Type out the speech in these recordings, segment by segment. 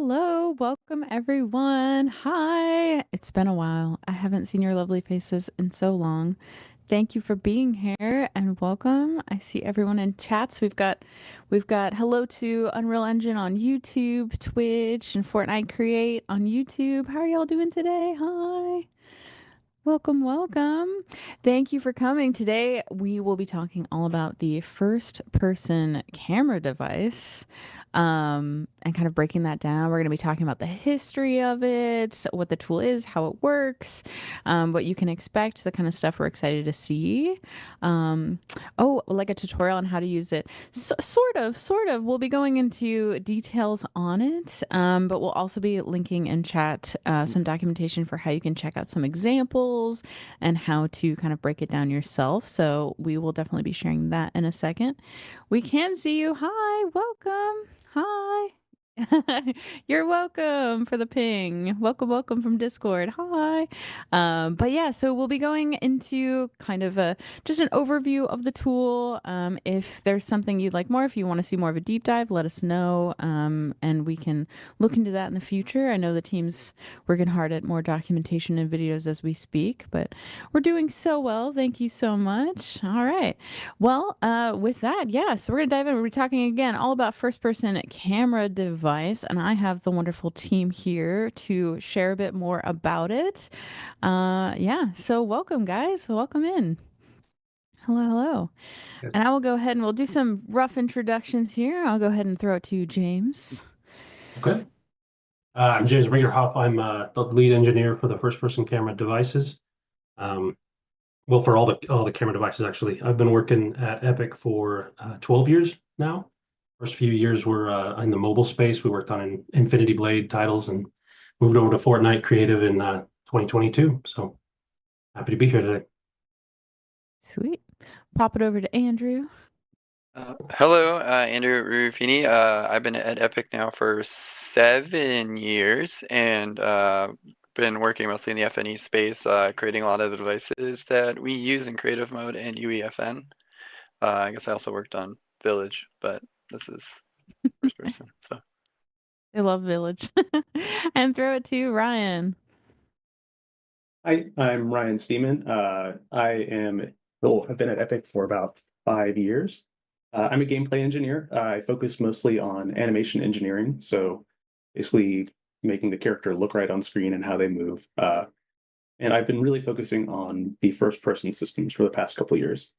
hello. Welcome, everyone. Hi. It's been a while. I haven't seen your lovely faces in so long. Thank you for being here and welcome. I see everyone in chats. We've got hello to Unreal Engine on YouTube, Twitch, and Fortnite Create on YouTube. How are y'all doing today? Hi. Welcome, welcome. Thank you for coming. Today, we will be talking all about the first person camera device and kind of breaking that down. We're going to be talking about the history of it, what the tool is, how it works, what you can expect, the kind of stuff we're excited to see. Um, like a tutorial on how to use it. Sort of. We'll be going into details on it, but we'll also be linking in chat some documentation for how you can check out some examples and how to kind of break it down yourself. So we will definitely be sharing that in a second. We can see you. Hi, welcome. Hi. You're welcome for the ping. Welcome from Discord. Hi. But yeah, so we'll be going into kind of just an overview of the tool. If there's something you'd like more, if you want to see more of a deep dive, let us know. And we can look into that in the future. I know the team's working hard at more documentation and videos as we speak, but we're doing so well. Thank you so much. All right. Well, with that, yeah, so we're gonna dive in. We're talking again all about first-person camera device, and I have the wonderful team here to share a bit more about it. Yeah, so welcome, guys. Welcome in. Hello. Yes. And I will go ahead and we'll do some rough introductions here. I'll go ahead and throw it to you, James. Okay. I'm James Ringerhoff. I'm the lead engineer for the first-person camera devices. Um, well, for all the camera devices, actually. I've been working at Epic for 12 years now. First few years were in the mobile space. We worked on Infinity Blade titles and moved over to Fortnite Creative in 2022. So happy to be here today. Sweet. Pop it over to Andrew. Hello, Andrew Ruffini. I've been at Epic now for 7 years and been working mostly in the FNE space, creating a lot of the devices that we use in creative mode and UEFN. I guess I also worked on Village, but this is first person. So I love Village. And throw it to Ryan. Hi, I'm Ryan Steeman. I've been at Epic for about 5 years. I'm a gameplay engineer. I focus mostly on animation engineering, so basically making the character look right on screen and how they move. And I've been really focusing on the first-person systems for the past couple of years.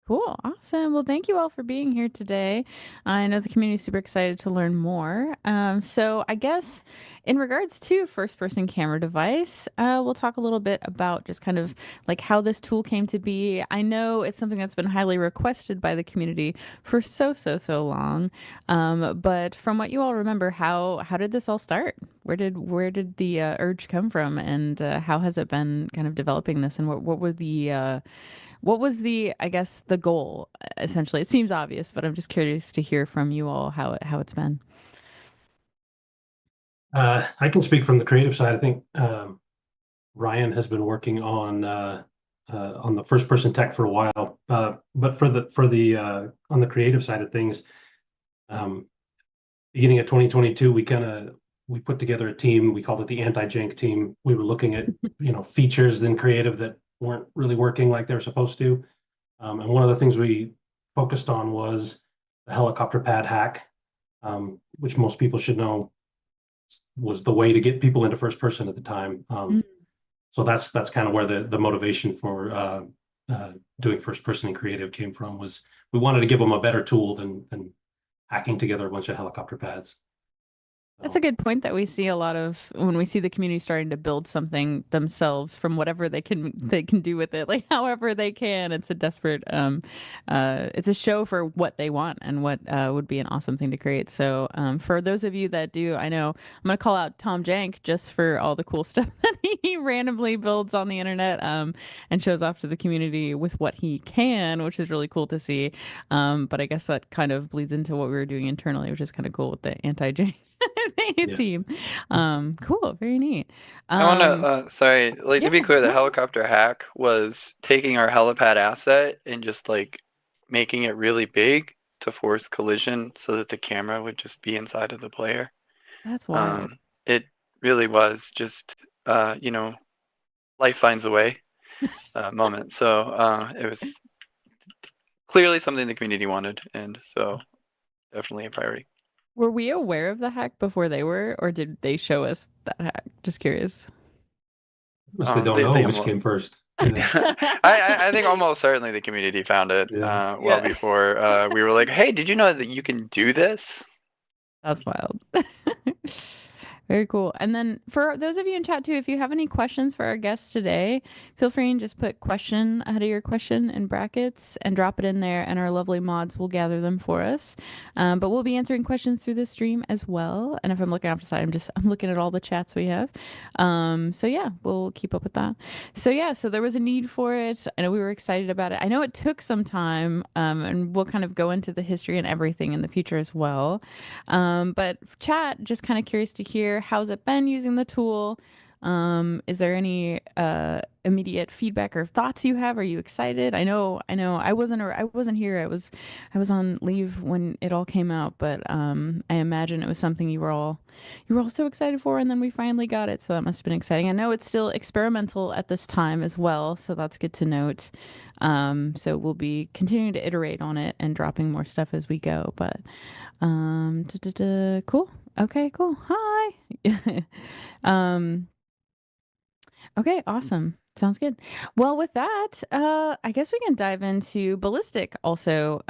Cool. Awesome. Well, thank you all for being here today. I know the community is super excited to learn more. So I guess in regards to first person camera device, we'll talk a little bit about just kind of like how this tool came to be. I know it's something that's been highly requested by the community for so long. But from what you all remember, how did this all start? Where did the urge come from, and how has it been kind of developing this, and what was the, I guess, the goal, essentially? It seems obvious, but I'm just curious to hear from you all how it's been. I can speak from the creative side. I think Ryan has been working on the first-person tech for a while, but for the on the creative side of things, um, beginning of 2022, we put together a team. We called it the anti-jank team. We were looking at features in creative that weren't really working like they were supposed to. And one of the things we focused on was the helicopter pad hack, which most people should know was the way to get people into first person at the time. Mm. So that's kind of where the motivation for doing first person and creative came from. Was we wanted to give them a better tool than hacking together a bunch of helicopter pads. That's a good point that we see a lot of when we see the community starting to build something themselves from whatever they can do with it, like however they can. It's a desperate it's a show for what they want and what would be an awesome thing to create. So for those of you that do, I know I'm gonna call out Tom Jank just for all the cool stuff that he randomly builds on the internet and shows off to the community with what he can, which is really cool to see. But I guess that kind of bleeds into what we were doing internally, which is kind of cool with the anti-Jank Yeah. team. Cool, very neat. I want to, sorry, like to be Yeah, clear, the go ahead. helicopter hack was taking our helipad asset and just like making it really big to force collision so that the camera would just be inside of the player. That's wild. It really was just, life finds a way moment. So it was clearly something the community wanted, and so definitely a priority. Were we aware of the hack before they were, or did they show us that hack? Just curious. Unless they don't know They which came first. Yeah. I think almost certainly the community found it Yeah. well Yeah. before we were like, hey, did you know that you can do this? That's wild. Very cool. And then for those of you in chat too, if you have any questions for our guests today, feel free and just put question ahead of your question in brackets and drop it in there, and our lovely mods will gather them for us. But we'll be answering questions through this stream as well. And if I'm looking off the side, I'm looking at all the chats we have. So yeah, we'll keep up with that. So yeah, so there was a need for it. I know we were excited about it. I know it took some time, and we'll kind of go into the history and everything in the future as well. But chat, just kind of curious to hear how's it been using the tool. Is there any immediate feedback or thoughts you have? Are you excited? I know. I wasn't here. I was on leave when it all came out, but I imagine it was something you were all so excited for, and then we finally got it. So that must have been exciting. I know it's still experimental at this time as well, so that's good to note. So we'll be continuing to iterate on it and dropping more stuff as we go. But cool. Okay, cool. Hi. um, okay, awesome. Sounds good. Well, with that, I guess we can dive into ballistic also,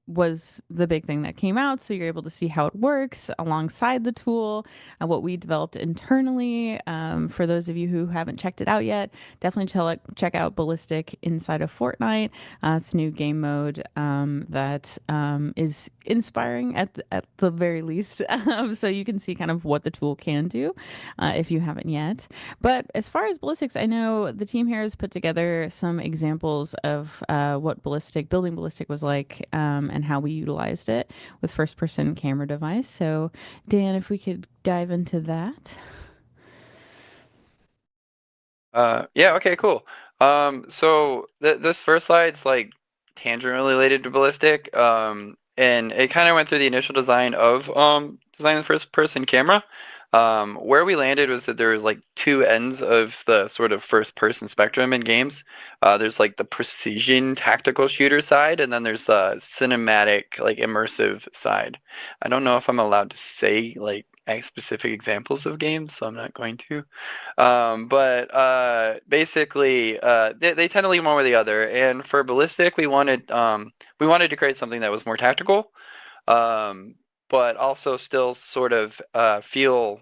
was the big thing that came out. So you're able to see how it works alongside the tool, what we developed internally. For those of you who haven't checked it out yet, definitely check out ballistic inside of Fortnite. It's a new game mode that is inspiring at the very least. So you can see kind of what the tool can do if you haven't yet. But as far as ballistics, I know the team here has put together some examples of what building ballistic was like, and how we utilized it with first-person camera device. So, Dan, if we could dive into that. Yeah, okay, cool. So this first slide's like tangentially related to ballistic. And it kind of went through the initial design of designing the first person camera. Where we landed was that there was like two ends of the sort of first person spectrum in games. There's like the precision tactical shooter side, and then there's cinematic, like immersive side. I don't know if I'm allowed to say like specific examples of games, so I'm not going to. But basically, they tend to lean one or the other. And for ballistic, we wanted to create something that was more tactical, but also still sort of feel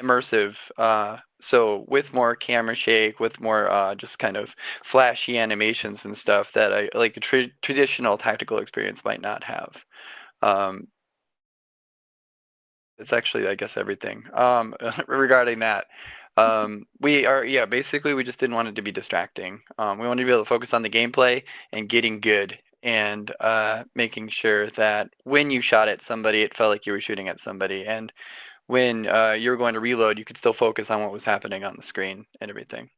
immersive. So with more camera shake, with more just kind of flashy animations and stuff that like a traditional tactical experience might not have. Um, it's actually, I guess, everything regarding that. Basically, we just didn't want it to be distracting. We wanted to be able to focus on the gameplay and getting good, and making sure that when you shot at somebody, it felt like you were shooting at somebody. And when you were going to reload, you could still focus on what was happening on the screen and everything.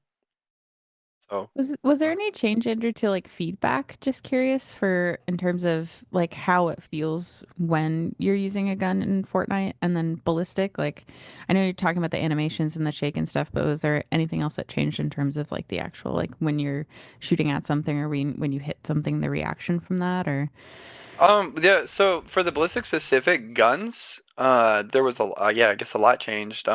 So, Was there any change, Andrew, to like feedback? Just curious for in terms of like how it feels when you're using a gun in Fortnite and then ballistic. Like, I know you're talking about the animations and the shake and stuff, but was there anything else that changed in terms of like the actual like when you're shooting at something or when you hit something, the reaction from that or? yeah, so for the ballistic specific guns, there was I guess a lot changed.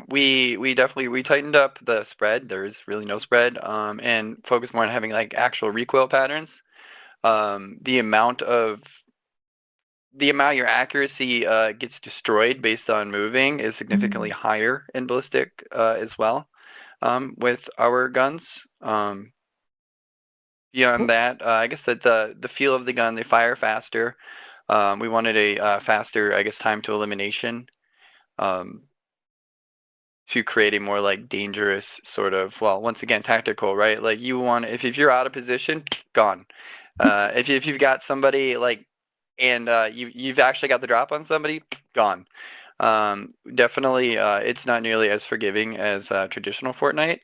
We definitely we tightened up the spread. There's really no spread, and focused more on having like actual recoil patterns. The amount your accuracy gets destroyed based on moving is significantly higher in ballistic as well, with our guns. Beyond Cool. that, I guess that the feel of the gun, they fire faster. We wanted a faster, I guess, time to elimination, um, to create a more like dangerous sort of, well, once again, tactical, right? Like you want, if you're out of position, gone. If you've got somebody like, and you've actually got the drop on somebody, gone. Definitely, it's not nearly as forgiving as traditional Fortnite,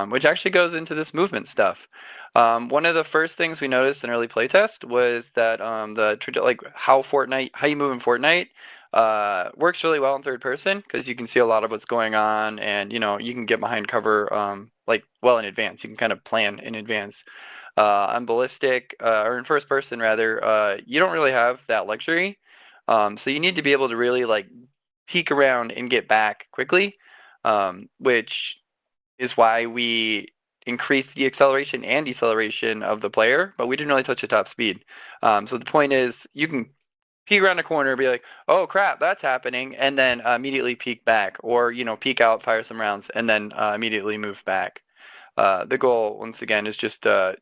which actually goes into this movement stuff. One of the first things we noticed in early playtest was that like how you move in Fortnite works really well in third person because you can see a lot of what's going on, and you can get behind cover like well in advance. You can kind of plan in advance. On ballistic or in first person rather, you don't really have that luxury. So you need to be able to really like peek around and get back quickly, which is why we increased the acceleration and deceleration of the player, but we didn't really touch the top speed. So the point is, you can peek around a corner, be like, "Oh crap, that's happening," and then immediately peek back, or peek out, fire some rounds, and then immediately move back. The goal, once again, is just to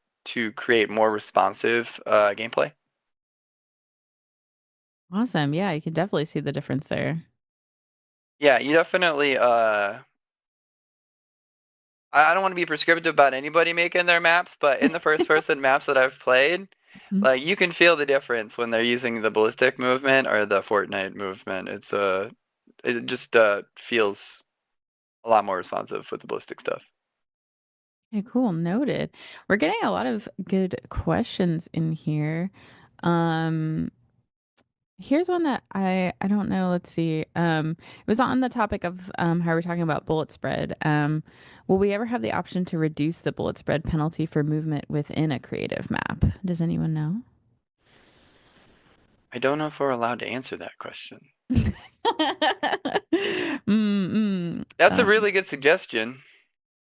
create more responsive gameplay. Awesome. Yeah, you can definitely see the difference there. Yeah, you definitely. I don't want to be prescriptive about anybody making their maps, but in the first-person maps that I've played, Mhm. like you can feel the difference when they're using the ballistic movement or the Fortnite movement. It just feels a lot more responsive with the ballistic stuff. Okay, cool. Noted. We're getting a lot of good questions in here. Um, Here's one that I don't know. Let's see. It was on the topic of how we're talking about bullet spread. Will we ever have the option to reduce the bullet spread penalty for movement within a creative map? Does anyone know? I don't know if we're allowed to answer that question. That's a Um, really good suggestion.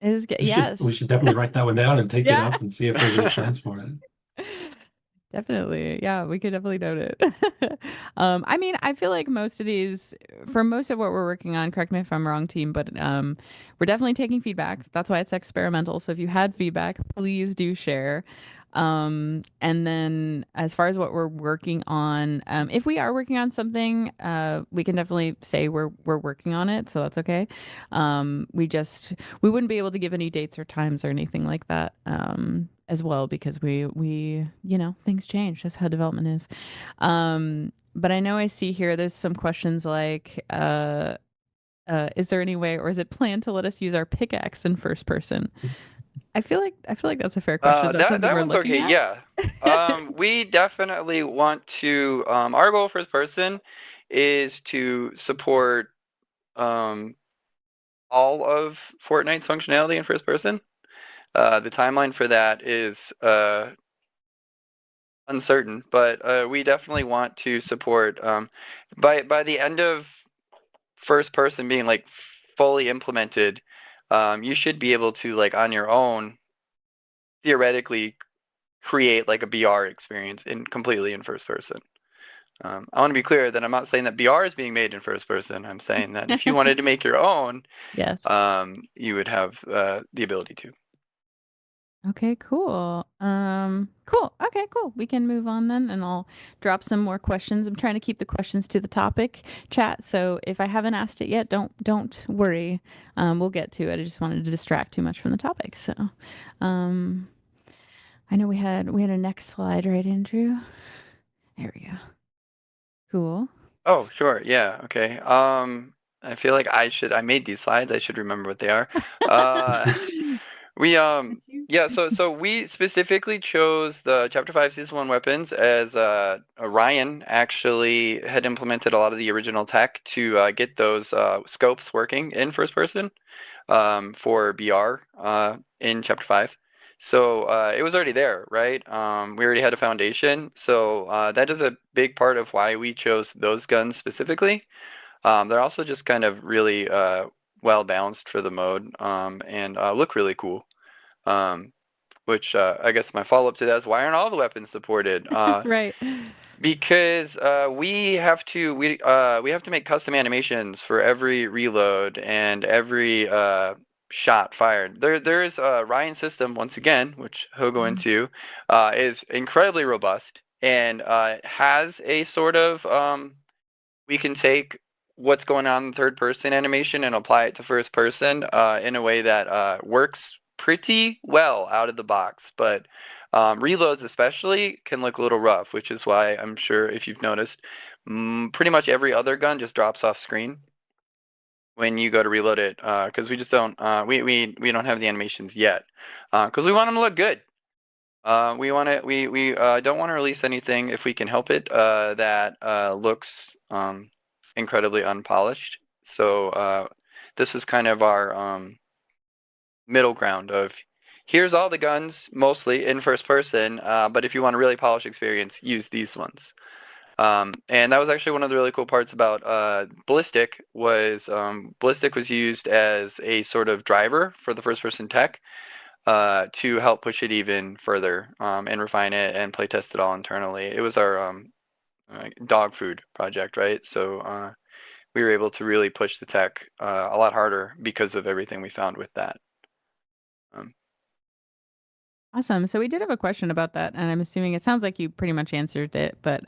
We yes. should definitely write that one down and take it Yeah. up and see if there's a chance for it. Definitely. Yeah, we could definitely note it. I mean, I feel like for most of what we're working on, correct me if I'm wrong, team, but we're definitely taking feedback. That's why it's experimental. So if you had feedback, please do share. And then as far as what we're working on, if we are working on something, we can definitely say we're working on it, so that's okay. We wouldn't be able to give any dates or times or anything like that. As well, because we things change. That's how development is. But I know I see here there's some questions like is there any way or is it planned to let us use our pickaxe in first person? I feel like that's a fair question. Is that something That we're one's looking okay. at? Yeah. We definitely want to. Our goal first person is to support um, all of Fortnite's functionality in first person. The timeline for that is uncertain, but we definitely want to support. By the end of first person being like fully implemented, you should be able to like on your own theoretically create like a BR experience completely in first person. I want to be clear that I'm not saying that BR is being made in first person. I'm saying that if you wanted to make your own, Yes. you would have the ability to. Okay, cool. Cool. Okay, cool. We can move on then, and I'll drop some more questions. I'm trying to keep the questions to the topic chat, so if I haven't asked it yet, don't worry. We'll get to it. I just wanted to distract too much from the topic. So, um, I know we had a next slide, right, Andrew? There we go. Cool. Oh, sure. Yeah. Okay. I feel like I made these slides. I should remember what they are. Uh, we Did you? yeah. So we specifically chose the Chapter 5 Season 1 weapons as Ryan actually had implemented a lot of the original tech to get those scopes working in first person for BR in Chapter 5. So it was already there, right? We already had a foundation. So that is a big part of why we chose those guns specifically. They're also just kind of really well balanced for the mode and look really cool. Um, which I guess my follow up to that is why aren't all the weapons supported? Right. Because we have to make custom animations for every reload and every shot fired. There is a Ryan system once again, which he'll go into, is incredibly robust and has a sort of we can take what's going on in third person animation and apply it to first person in a way that works pretty well out of the box. But reloads, especially, can look a little rough, which is why I'm sure if you've noticed, pretty much every other gun just drops off screen when you go to reload it because we just don't we don't have the animations yet because we want them to look good. We don't want to release anything if we can help it that looks incredibly unpolished. So this was kind of our middle ground of here's all the guns, mostly in first person, but if you want a really polished experience, use these ones. And that was actually one of the really cool parts about Ballistic was Ballistic was used as a sort of driver for the first person tech to help push it even further and refine it and play test it all internally. It was our dog food project, right? So we were able to really push the tech a lot harder because of everything we found with that. Awesome. So we did have a question about that, and I'm assuming it sounds like you pretty much answered it, but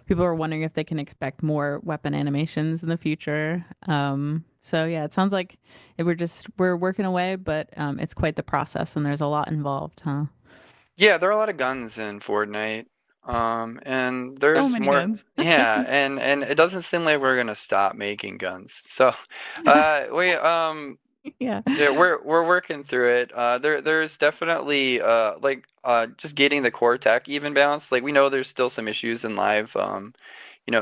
people are wondering if they can expect more weapon animations in the future. So yeah, it sounds like we're working away, but it's quite the process, and there's a lot involved, huh? Yeah, there are a lot of guns in Fortnite. And So there's many more, guns. yeah, and it doesn't seem like we're gonna stop making guns. So, we Yeah. yeah, we're working through it. There's definitely just getting the core tech even balanced. Like we know there's still some issues in live.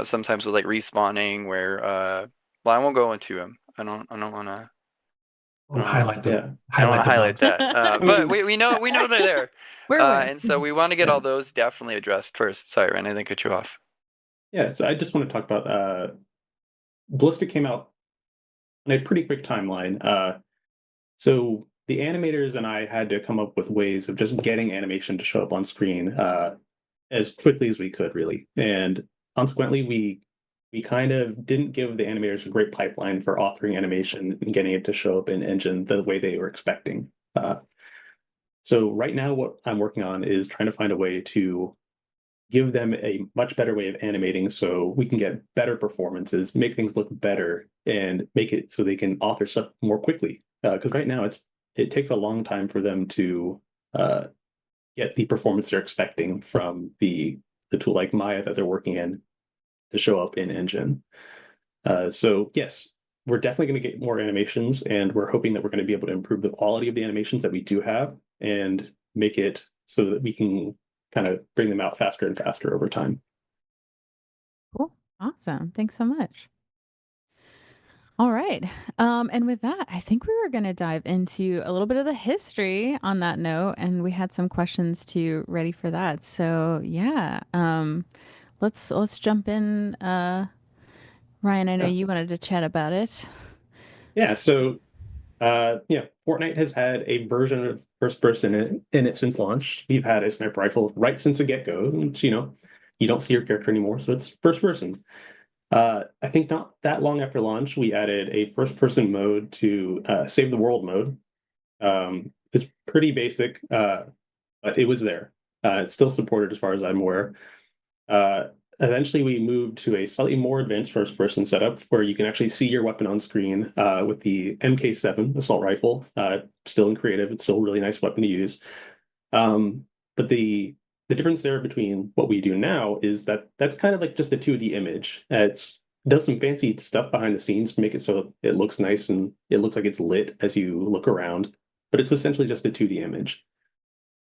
Sometimes with like respawning where well, I won't go into them. I don't wanna. We'll highlight Yeah. them. I don't want Highlight to the highlight bugs. that. I But mean, we know they're there. We're aware. And so we want to get yeah. all those definitely addressed first. Sorry, Ren, I didn't cut you off. Yeah, so I just want to talk about Ballistic came out on a pretty quick timeline. So the animators and I had to come up with ways of just getting animation to show up on screen as quickly as we could, really. And consequently, we kind of didn't give the animators a great pipeline for authoring animation and getting it to show up in engine the way they were expecting. So right now, what I'm working on is trying to find a way to give them a much better way of animating so we can get better performances, make things look better, and make it so they can author stuff more quickly. Because right now it takes a long time for them to get the performance they're expecting from the tool like Maya that they're working in to show up in engine. So yes, we're definitely going to get more animations, and we're hoping that we're going to be able to improve the quality of the animations that we do have and make it so that we can kind of bring them out faster and faster over time. Cool. Awesome. Thanks so much. All right. And with that, I think we were going to dive into a little bit of the history on that note, and we had some questions too ready for that. So yeah, let's jump in. Ryan, I know Yeah, you wanted to chat about it. yeah. So Fortnite has had a version of first person in it since launch. We've had a sniper rifle right since the get-go. And, you don't see your character anymore, so it's first person. I think not that long after launch, we added a first person mode to save the world mode. It's pretty basic, but it was there. It's still supported as far as I'm aware. Uh, Eventually, we moved to a slightly more advanced first person setup where you can actually see your weapon on screen with the MK7 assault rifle. Still in creative, it's still a really nice weapon to use. But the difference there between what we do now is that that's kind of like just a 2D image. It does some fancy stuff behind the scenes to make it so it looks nice and it looks like it's lit as you look around, but it's essentially just a 2D image.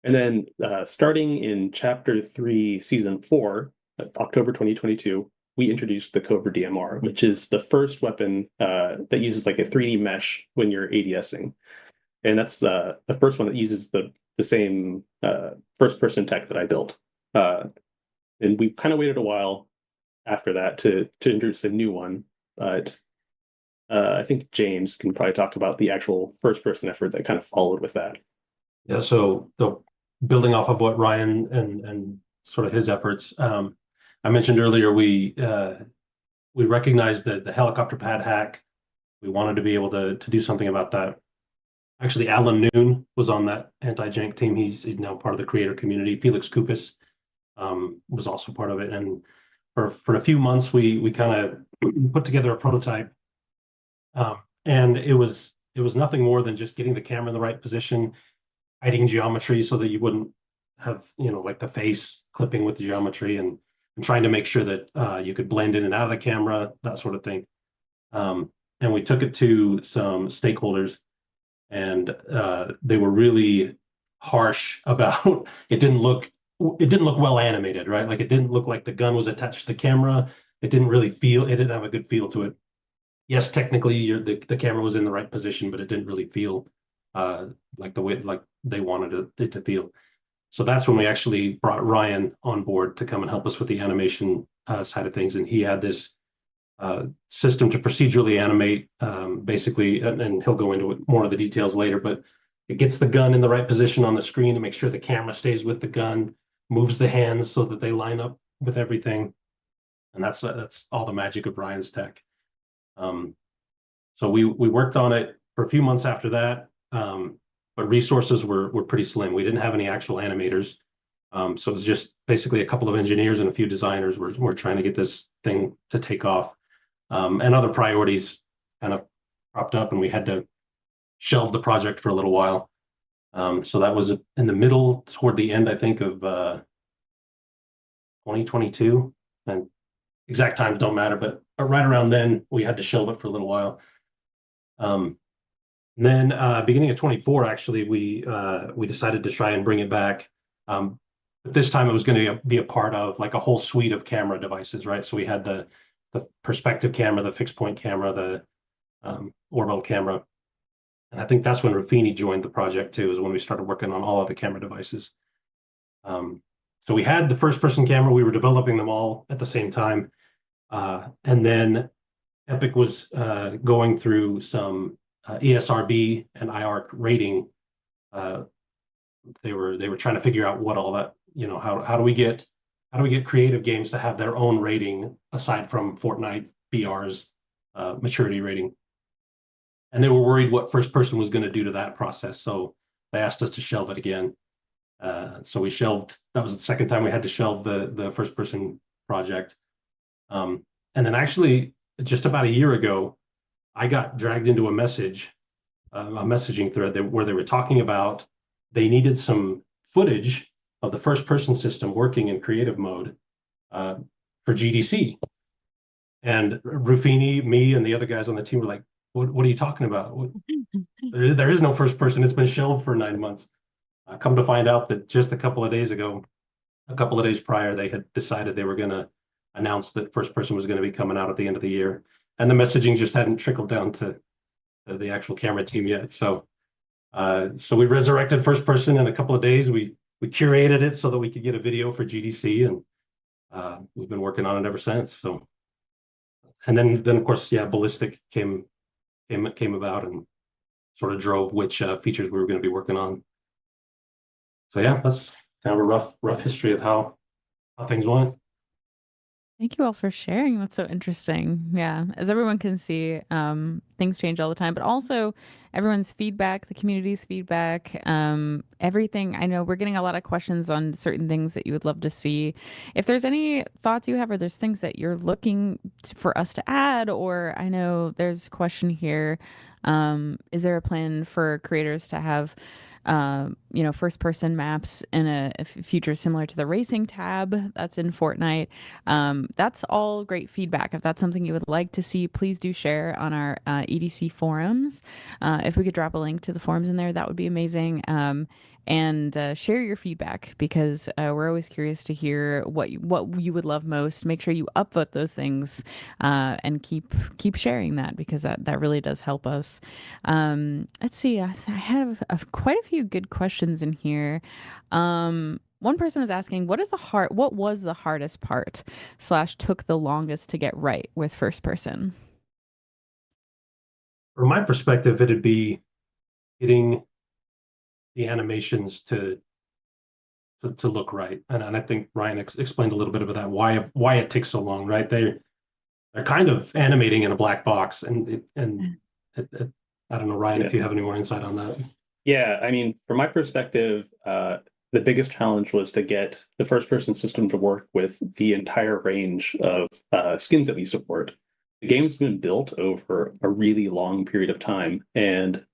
And then starting in Chapter 3, Season 4, October 2022, we introduced the Cobra DMR, which is the first weapon that uses like a 3D mesh when you're ADSing. And that's the first one that uses the same first-person tech that I built. And we kind of waited a while after that to introduce a new one. But I think James can probably talk about the actual first-person effort that kind of followed with that. Yeah, so building off of what Ryan and sort of his efforts, I mentioned earlier, we recognized the helicopter pad hack. We wanted to be able to do something about that. Actually, Alan Noon was on that anti-jank team. He's now part of the creator community. Felix Kupis was also part of it. And for a few months, we kind of put together a prototype. And it was nothing more than just getting the camera in the right position, hiding geometry so that you wouldn't have, like the face clipping with the geometry and trying to make sure that you could blend in and out of the camera, that sort of thing. And we took it to some stakeholders, and they were really harsh about it. Didn't look well animated, right? Like it didn't look like the gun was attached to the camera. it didn't really feel, it didn't have a good feel to it. Yes, technically the camera was in the right position, but it didn't really feel like the way like they wanted it to feel. So that's when we actually brought Ryan on board to come and help us with the animation side of things. And he had this system to procedurally animate, basically, and he'll go into more of the details later, but it gets the gun in the right position on the screen to make sure the camera stays with the gun, moves the hands so that they line up with everything. And that's all the magic of Ryan's tech. So we worked on it for a few months after that, but resources were pretty slim. We didn't have any actual animators. So it was just basically a couple of engineers and a few designers were trying to get this thing to take off. And other priorities kind of cropped up, and we had to shelve the project for a little while. So that was in the middle, toward the end, I think, of 2022. And exact times don't matter, but right around then, we had to shelve it for a little while. Then beginning of 24, actually, we decided to try and bring it back. But this time it was going to be a part of like a whole suite of camera devices, right? So we had the perspective camera, the fixed point camera, the orbital camera. And I think that's when Ruffini joined the project too, is when we started working on all of the camera devices. So we had the first person camera, we were developing them all at the same time. And then Epic was going through some ESRB and IARC rating. They were trying to figure out what all that, how do we get creative games to have their own rating aside from Fortnite BR's maturity rating. And they were worried what first person was going to do to that process. So they asked us to shelve it again. So we shelved, that was the second time we had to shelve the first person project. And then actually just about a year ago, I got dragged into a messaging thread where they were talking about they needed some footage of the first person system working in creative mode for GDC. And Ruffini, me, and the other guys on the team were like, what are you talking about? There is no first person. It's been shelved for 9 months. Come to find out that just a couple of days prior, they had decided they were going to announce that first person was going to be coming out at the end of the year. And the messaging just hadn't trickled down to the actual camera team yet. So we resurrected first person in a couple of days. We curated it so that we could get a video for GDC, and we've been working on it ever since. So, and then of course, yeah, Ballistic came about and sort of drove which features we were going to be working on. So yeah, that's kind of a rough history of how things went. Thank you all for sharing. That's so interesting. Yeah. As everyone can see, things change all the time, but also everyone's feedback, the community's feedback, everything. I know we're getting a lot of questions on certain things that you would love to see. If there's any thoughts you have, or there's things that you're looking for us to add, or I know there's a question here. Is there a plan for creators to have first person maps in a future similar to the racing tab that's in Fortnite? That's all great feedback. If that's something you would like to see, please do share on our EDC forums. If we could drop a link to the forums in there, that would be amazing. And share your feedback, because we're always curious to hear what you would love most. Make sure you upvote those things and keep sharing that, because that really does help us. Let's see. I have quite a few good questions in here. One person was asking, what was the hardest part / took the longest to get right with first person? From my perspective, it'd be getting the animations to look right, and I think Ryan explained a little bit about that, why it takes so long, right? They're kind of animating in a black box, and I don't know, Ryan, if you have any more insight on that. Yeah, I mean, from my perspective, the biggest challenge was to get the first person system to work with the entire range of skins that we support. The game's been built over a really long period of time, and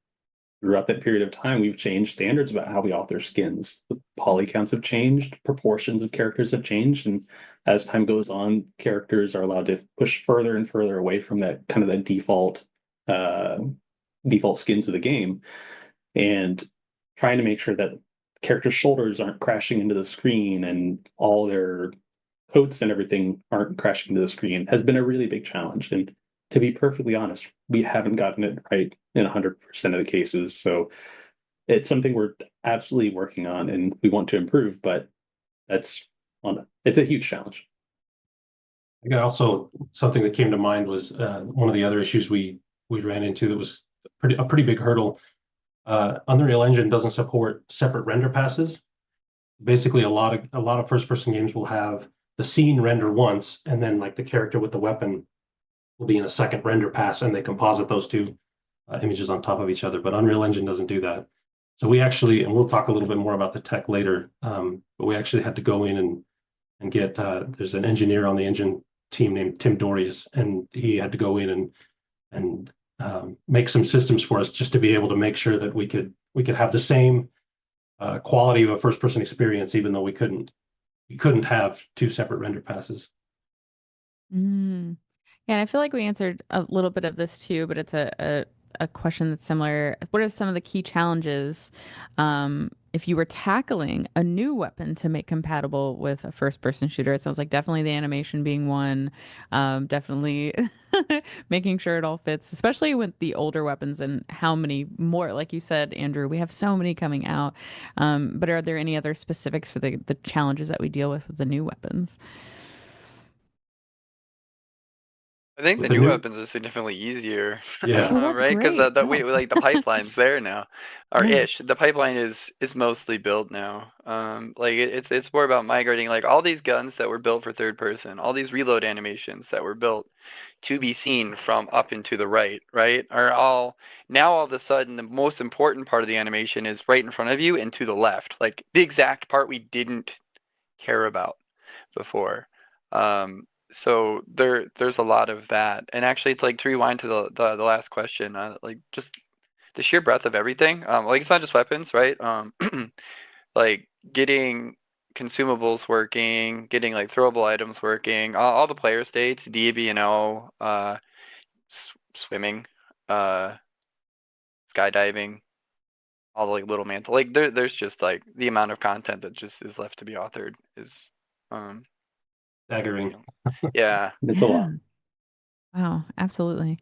throughout that period of time, we've changed standards about how we author skins. The poly counts have changed, proportions of characters have changed, and as time goes on, characters are allowed to push further and further away from that kind of the default skins of the game, and trying to make sure that characters' shoulders aren't crashing into the screen and all their quotes and everything aren't crashing to the screen has been a really big challenge. And to be perfectly honest, we haven't gotten it right in 100% of the cases. So it's something we're absolutely working on and we want to improve, but it's a huge challenge. I think also something that came to mind was one of the other issues we ran into that was a pretty big hurdle. Unreal Engine doesn't support separate render passes. Basically, a lot of first-person games will have the scene render once, and then like the character with the weapon will be in a second render pass, and they composite those two images on top of each other. But Unreal Engine doesn't do that. So we actually, and we'll talk a little bit more about the tech later, but we actually had to go in and get there's an engineer on the engine team named Tim Dorius, and he had to go in and make some systems for us just to be able to make sure that we could have the same quality of a first person experience, even though we couldn't have two separate render passes. Mm. Yeah, and I feel like we answered a little bit of this too, but it's a question that's similar. What are some of the key challenges if you were tackling a new weapon to make compatible with a first-person shooter? It sounds like definitely the animation being one, definitely making sure it all fits, especially with the older weapons and how many more, like you said, Andrew, we have so many coming out. But are there any other specifics for the challenges that we deal with the new weapons? I think With the the new new, weapons are significantly easier, yeah, Oh, that's right? Because great. the Oh, we like the pipeline's there now, or yeah. ish. The pipeline is mostly built now. Like it's more about migrating like all these guns that were built for third person, all these reload animations that were built to be seen from up and to the right, right? Are all now all of a sudden the most important part of the animation is right in front of you and to the left, like the exact part we didn't care about before. So there's a lot of that. And actually, it's like to rewind to the last question, like just the sheer breadth of everything. Like it's not just weapons, right? Like getting consumables working, getting like throwable items working, all the player states, DB&O, swimming, uh, skydiving, all the like little mantle. Like there's just like the amount of content that just is left to be authored is um you staggering. know yeah. It's a Yeah. lot. Wow, absolutely.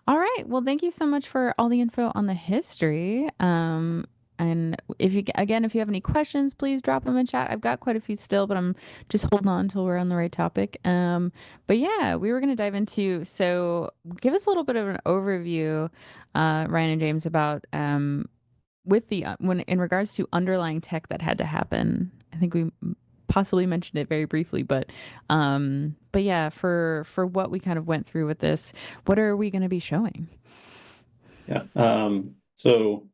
All right. Well, thank you so much for all the info on the history. And if you again, if you have any questions, please drop them in chat. I've got quite a few still, but I'm just holding on until we're on the right topic. But yeah, we were going to dive into, so give us a little bit of an overview, Ryan and James, about with the when in regards to underlying tech that had to happen. I think we possibly mentioned it very briefly, but yeah, for what we kind of went through with this, what are we going to be showing? Yeah. So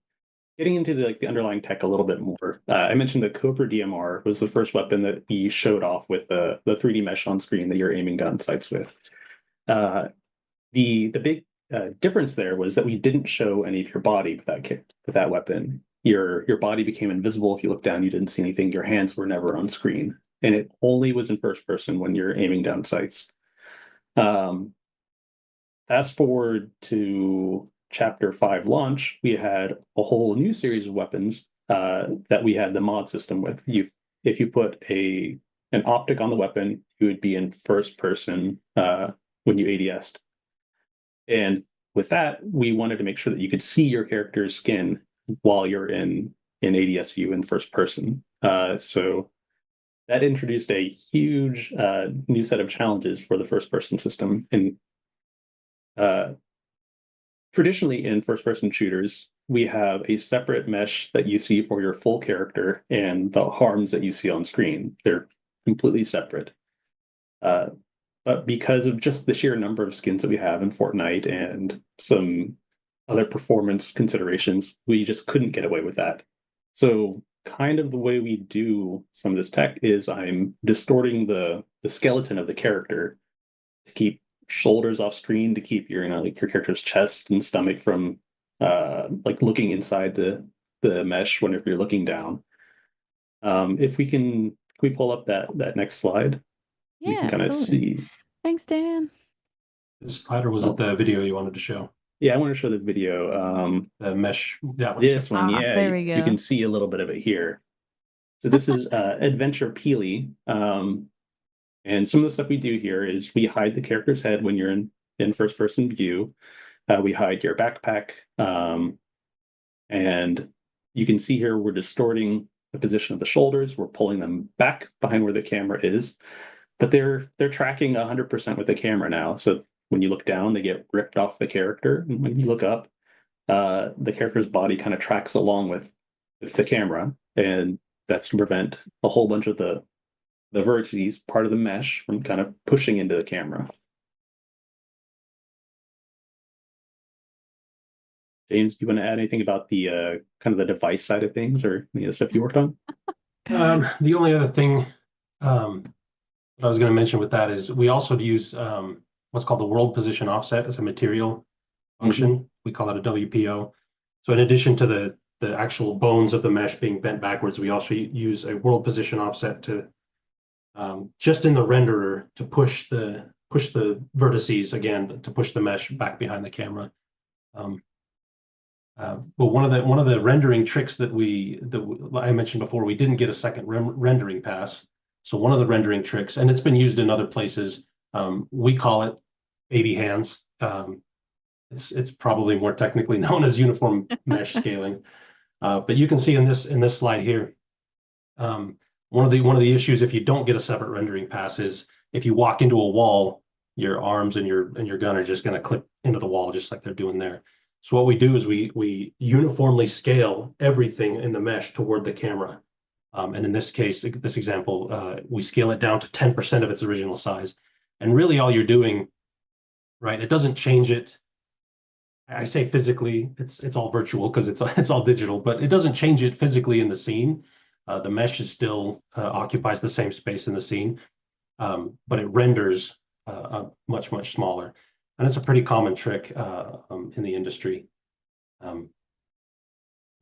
getting into the underlying tech a little bit more, I mentioned the Cobra DMR was the first weapon that we showed off with the 3D mesh on screen that you're aiming gun sights with. Uh, the big difference there was that we didn't show any of your body with that kit, with that weapon. Your body became invisible. If you look down, you didn't see anything. Your hands were never on screen, and it only was in first person when you're aiming down sights. Um, Fast forward to Chapter 5 launch, we had a whole new series of weapons that we had the mod system with. If you put an optic on the weapon, you would be in first person when you ADS'd. And with that, we wanted to make sure that you could see your character's skin while you're in ADS view in first person. So that introduced a huge new set of challenges for the first person system. And traditionally in first person shooters, we have a separate mesh that you see for your full character and the harms that you see on screen. They're completely separate. But because of just the sheer number of skins that we have in Fortnite and some other performance considerations, we just couldn't get away with that. So kind of the way we do some of this tech is I'm distorting the skeleton of the character to keep shoulders off screen, to keep your like your character's chest and stomach from like looking inside the mesh whenever you're looking down. If can we pull up that next slide? We Yeah, can kind of absolutely. see. Thanks, Dan. This spider was it the video you wanted to show? Yeah, I want to show the video. The mesh, that one. This one, Ah, yeah, there we you go. can see a little bit of it here. So this is Adventure Peely. And some of the stuff we do here is we hide the character's head when you're in first person view. We hide your backpack. And you can see here we're distorting the position of the shoulders. We're pulling them back behind where the camera is. But they're tracking 100% with the camera now. So when you look down, they get ripped off the character. And when you look up, the character's body kind of tracks along with the camera. And that's to prevent a whole bunch of the vertices, part of the mesh, from kind of pushing into the camera. James, do you want to add anything about the kind of the device side of things or any of the stuff you worked on? The only other thing what I was going to mention with that is we also use what's called the world position offset as a material function. We call it a WPO. So in addition to the actual bones of the mesh being bent backwards, we also use a world position offset to just in the renderer to push the vertices again, to push the mesh back behind the camera. But one of the rendering tricks that I mentioned before, we didn't get a second rendering pass. So one of the rendering tricks, and it's been used in other places, we call it baby hands. It's probably more technically known as uniform mesh scaling. But you can see in this slide here, one of the issues if you don't get a separate rendering pass is if you walk into a wall, your arms and your gun are just going to clip into the wall just like they're doing there. So what we do is we uniformly scale everything in the mesh toward the camera. And in this case, this example, we scale it down to 10% of its original size. And really all you're doing, right, it doesn't change it. I say physically, it's all virtual because it's all digital, but it doesn't change it physically in the scene. The mesh is still occupies the same space in the scene, but it renders much smaller, and it's a pretty common trick in the industry.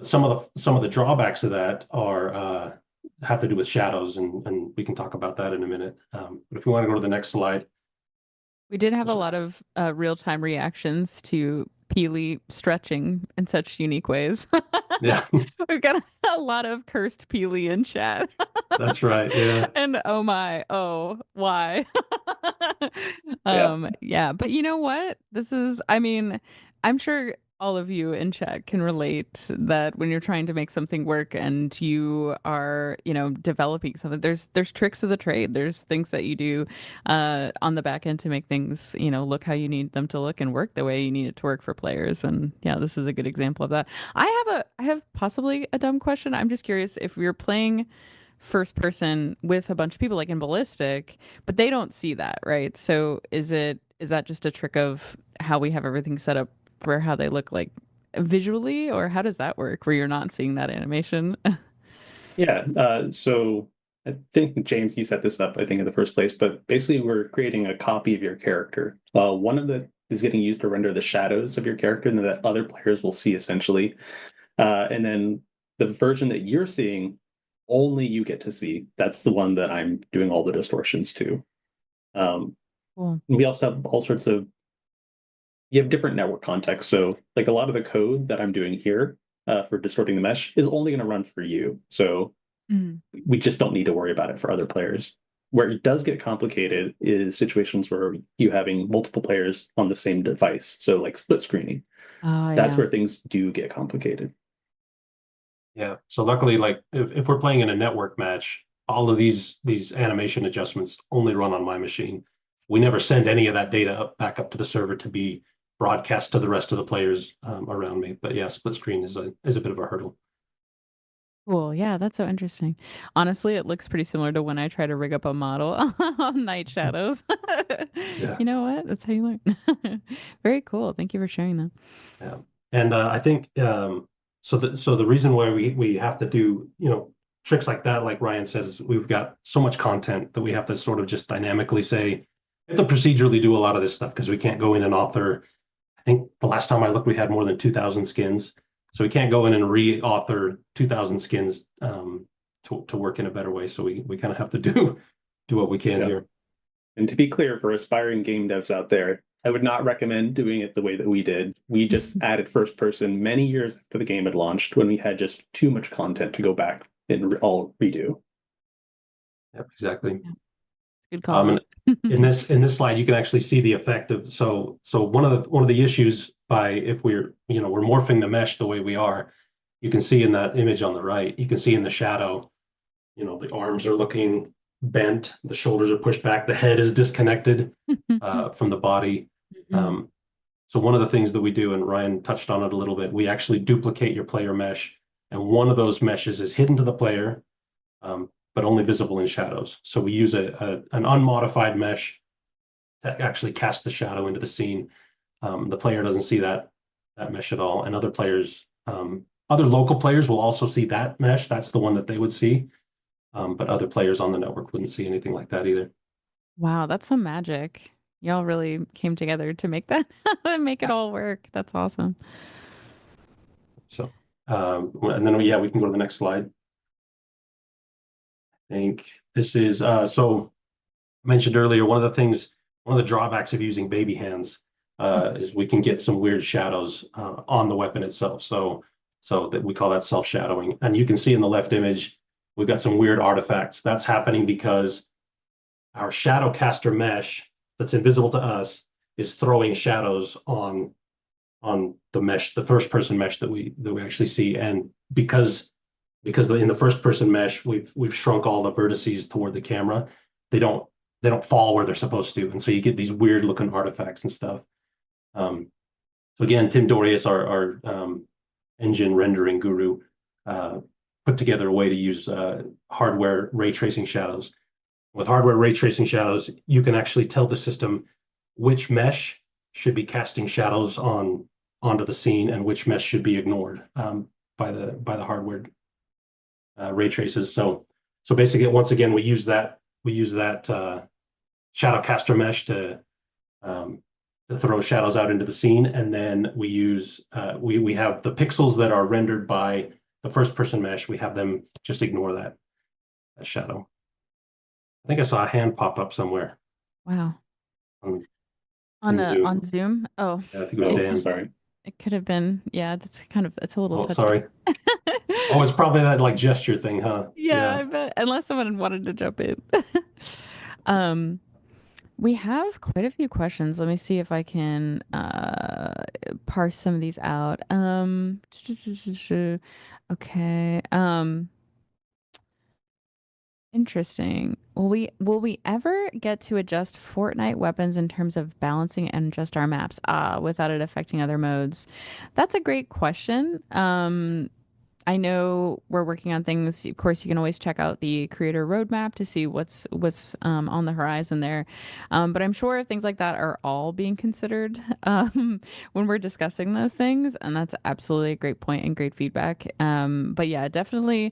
Some of the drawbacks of that are have to do with shadows, and we can talk about that in a minute. But if we want to go to the next slide. We did have a lot of real-time reactions to Peely stretching in such unique ways. Yeah. We've got a lot of cursed Peely in chat. That's right. Yeah. And oh my, oh, why? Yeah, but you know what? I mean, I'm sure all of you in chat can relate that when you're trying to make something work and you are, developing something, there's tricks of the trade. There's things that you do on the back end to make things, look how you need them to look and work the way you need it to work for players. And yeah, this is a good example of that. I have possibly a dumb question. I'm just curious if you're playing first person with a bunch of people like in Ballistic, but they don't see that, right? So is that just a trick of how we have everything set up for how they look like visually, or how does that work where you're not seeing that animation? Yeah, so I think, James, you set this up, I think, in the first place, but basically we're creating a copy of your character. One of the is getting used to render the shadows of your character and that other players will see essentially. And then the version that you're seeing, only you get to see. That's the one that I'm doing all the distortions to. Cool. We also have all sorts of, you have different network contexts. So like a lot of the code that I'm doing here for distorting the mesh is only going to run for you. So we just don't need to worry about it for other players. Where it does get complicated is situations where you having multiple players on the same device. So like split screening. That's where things do get complicated. Yeah. So luckily, like if we're playing in a network match, all of these animation adjustments only run on my machine. We never send any of that data back up to the server to be broadcast to the rest of the players around me. But yeah, split screen is a bit of a hurdle. Cool. Yeah, that's so interesting. Honestly, it looks pretty similar to when I try to rig up a model on Night Shadows. Yeah. You know what? That's how you learn. Very cool. Thank you for sharing that. Yeah. And I think so the reason why we have to do, tricks like that, like Ryan says, we've got so much content that we have to sort of just dynamically say, we have to procedurally do a lot of this stuff because we can't go in and author. I think the last time I looked, we had more than 2,000 skins. So we can't go in and re-author 2,000 skins to work in a better way. So we kind of have to do what we can here. And to be clear, for aspiring game devs out there, I would not recommend doing it the way that we did. We just added first person many years after the game had launched when we had just too much content to go back and all redo. Yep, exactly. Yeah. Good call And out. in this slide, you can actually see the effect of one of the issues by if we're morphing the mesh the way we are, you can see in that image on the right, you can see in the shadow, the arms are looking bent, the shoulders are pushed back, the head is disconnected from the body. Um, so one of the things that we do, and Ryan touched on it a little bit, we actually duplicate your player mesh, and one of those meshes is hidden to the player, but only visible in shadows. So we use an unmodified mesh to actually cast the shadow into the scene. The player doesn't see that mesh at all, and other local players will also see that mesh. That's the one that they would see, but other players on the network wouldn't see anything like that either. Wow, that's some magic. Y'all really came together to make that make it all work. That's awesome. So, and then we can go to the next slide. I think this is so I mentioned earlier, one of the drawbacks of using baby hands is we can get some weird shadows on the weapon itself. So that we call that self-shadowing. And you can see in the left image, we've got some weird artifacts. That's happening because our shadow caster mesh that's invisible to us is throwing shadows on the mesh, the first person mesh that we actually see. And because in the first person mesh, we've shrunk all the vertices toward the camera, they don't fall where they're supposed to, and so you get these weird looking artifacts and stuff. So again, Tim Dorius, our engine rendering guru, put together a way to use hardware ray tracing shadows. With hardware ray tracing shadows, you can actually tell the system which mesh should be casting shadows onto the scene and which mesh should be ignored by the hardware ray traces. So basically, once again, we use that shadow caster mesh to throw shadows out into the scene, and then we use we have the pixels that are rendered by the first person mesh. We have them just ignore that shadow. I think I saw a hand pop up somewhere Wow. in On Zoom. Zoom? Oh, Yeah, I think it was Dan. Sorry. it could have been. Yeah, it's a little Oh, touchy. sorry. Oh, it's probably that like gesture thing, huh? Yeah, I bet. Unless someone wanted to jump in. Um, we have quite a few questions. Let me see if I can parse some of these out. Okay. Interesting. Will we ever get to adjust Fortnite weapons in terms of balancing and adjust our maps without it affecting other modes? That's a great question. I know we're working on things. Of course, you can always check out the creator roadmap to see what's on the horizon there. But I'm sure things like that are all being considered when we're discussing those things, and that's absolutely a great point and great feedback. But yeah, definitely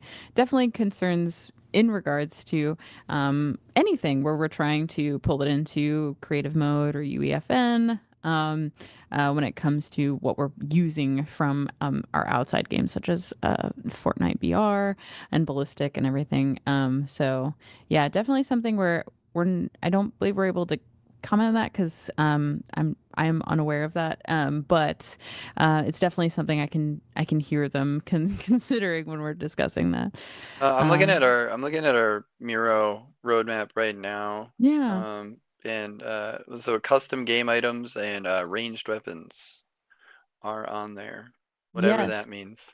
concerns in regards to anything where we're trying to pull it into creative mode or UEFN. When it comes to what we're using from our outside games, such as Fortnite VR and Ballistic and everything. So yeah, definitely something where I don't believe we're able to comment on that because I am unaware of that. But it's definitely something I can hear them considering when we're discussing that. I'm looking at our Miro roadmap right now. Yeah. And so custom game items and ranged weapons are on there, whatever that Yes. means.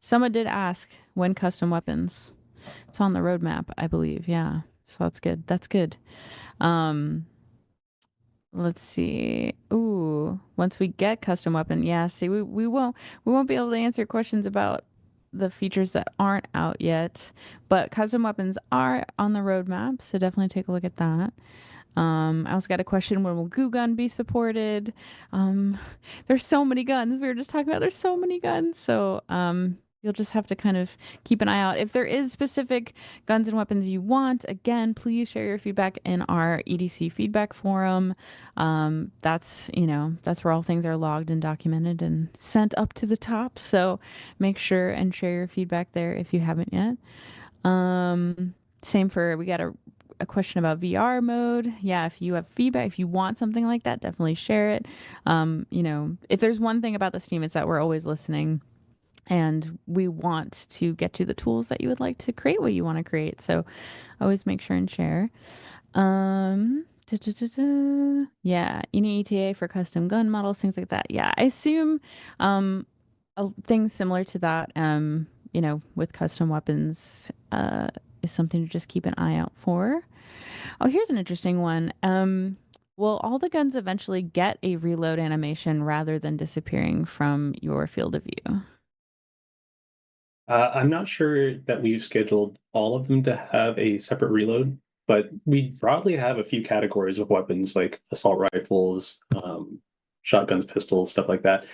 Someone did ask when custom weapons. It's on the roadmap, I believe. Yeah. So that's good. That's good. Um, let's see. Ooh, once we get custom weapon, yeah, see we won't be able to answer questions about the features that aren't out yet, but custom weapons are on the roadmap, so definitely take a look at that. I also got a question, when will Goo Gun be supported? Um, there's so many guns. We were just talking about there's so many guns. So you'll just have to kind of keep an eye out. If there is specific guns and weapons you want, again, please share your feedback in our EDC feedback forum. That's where all things are logged and documented and sent up to the top. So make sure and share your feedback there if you haven't yet. Same for, we got a question about VR mode. Yeah, if you have feedback, if you want something like that, definitely share it. If there's one thing about this team, it's that we're always listening and we want to get you the tools that you would like to create what you want to create. So always make sure and share. Yeah, you need ETA for custom gun models, things like that. Yeah, I assume things similar to that, with custom weapons, is something to just keep an eye out for. Oh, here's an interesting one. Will all the guns eventually get a reload animation rather than disappearing from your field of view? I'm not sure that we've scheduled all of them to have a separate reload, but we broadly have a few categories of weapons like assault rifles, shotguns, pistols, stuff like that.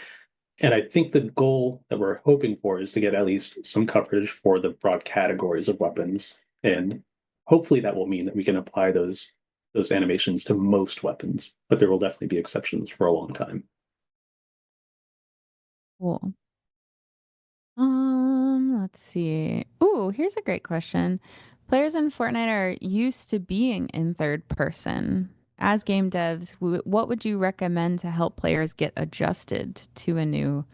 And I think the goal that we're hoping for is to get at least some coverage for the broad categories of weapons. And hopefully that will mean that we can apply those animations to most weapons, but there will definitely be exceptions for a long time. Cool. Let's see. Ooh, here's a great question. Players in Fortnite are used to being in third person. As game devs, what would you recommend to help players get adjusted to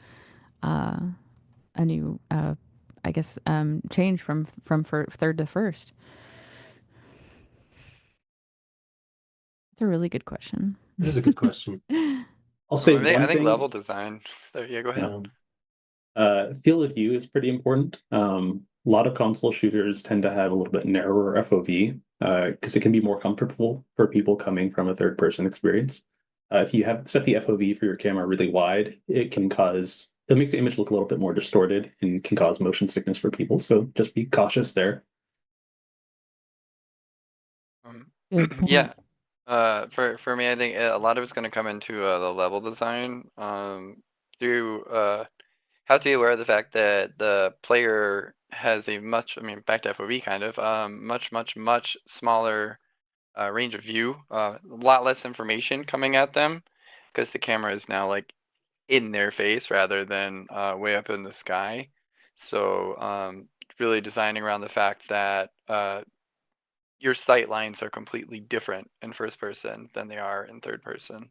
uh, a new, I guess, change from third to first? It's a really good question. It is a good question. I'll say I one think level thing. design. So, yeah, go ahead. Yeah. Field of view is pretty important. A lot of console shooters tend to have a little bit narrower FOV because it can be more comfortable for people coming from a third person experience. If you have set the FOV for your camera really wide, it makes the image look a little bit more distorted and can cause motion sickness for people. So just be cautious there. Good point. Yeah. For me, I think a lot of it's going to come into the level design. Through have to be aware of the fact that the player has a much, I mean, back to FOV kind of, much smaller range of view, a lot less information coming at them because the camera is now like in their face rather than way up in the sky. So really designing around the fact that your sight lines are completely different in first person than they are in third person.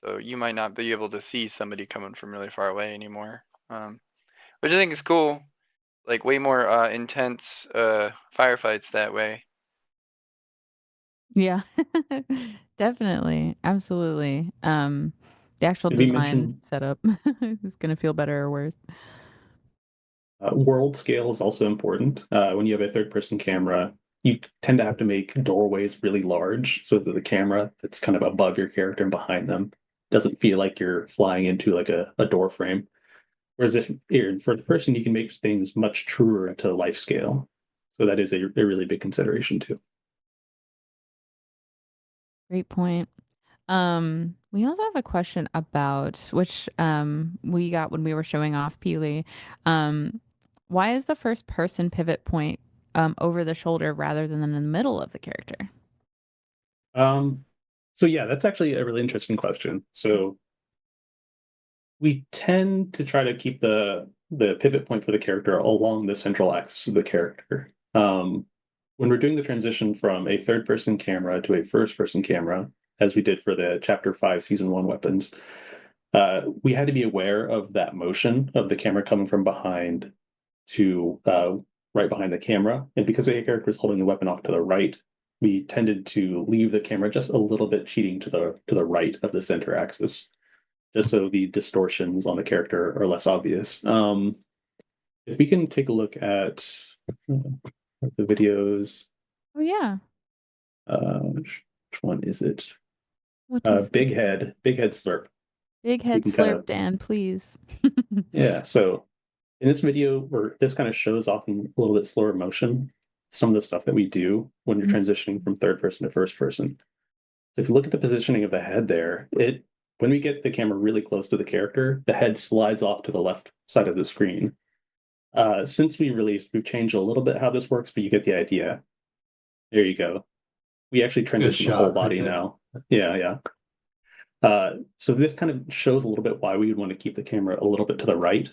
So you might not be able to see somebody coming from really far away anymore, which I think is cool. Like way more intense firefights that way. Yeah, definitely. Absolutely. The actual Did we design mention setup is going to feel better or worse. world scale is also important. When you have a third person camera, you tend to have to make doorways really large so that the camera that's kind of above your character and behind them doesn't feel like you're flying into like a door frame. Whereas if you're for the person, you can make things much truer to life scale. So that is a really big consideration too. Great point. We also have a question about which we got when we were showing off Peely. Um, why is the first person pivot point over the shoulder rather than in the middle of the character? Um, so yeah, that's actually a really interesting question. So we tend to try to keep the pivot point for the character along the central axis of the character. When we're doing the transition from a third person camera to a first person camera, as we did for the chapter 5 season 1 weapons, we had to be aware of that motion of the camera coming from behind to right behind the camera. And because the character is holding the weapon off to the right, we tended to leave the camera just a little bit cheating to the right of the center axis, just so the distortions on the character are less obvious. If we can take a look at the videos, Oh yeah. which one is it? What do you see? Big head slurp. Big We head can kind slurp, of, Dan, please. yeah. So in this video, where this kind of shows off in a little bit slower motion, some of the stuff that we do when you're transitioning from third person to first person. So if you look at the positioning of the head there, when we get the camera really close to the character, the head slides off to the left side of the screen. Since we released, we've changed a little bit how this works, but you get the idea. There you go. We actually Good transition the whole shot right body there. now. Yeah, yeah. So this kind of shows a little bit why we would want to keep the camera a little bit to the right.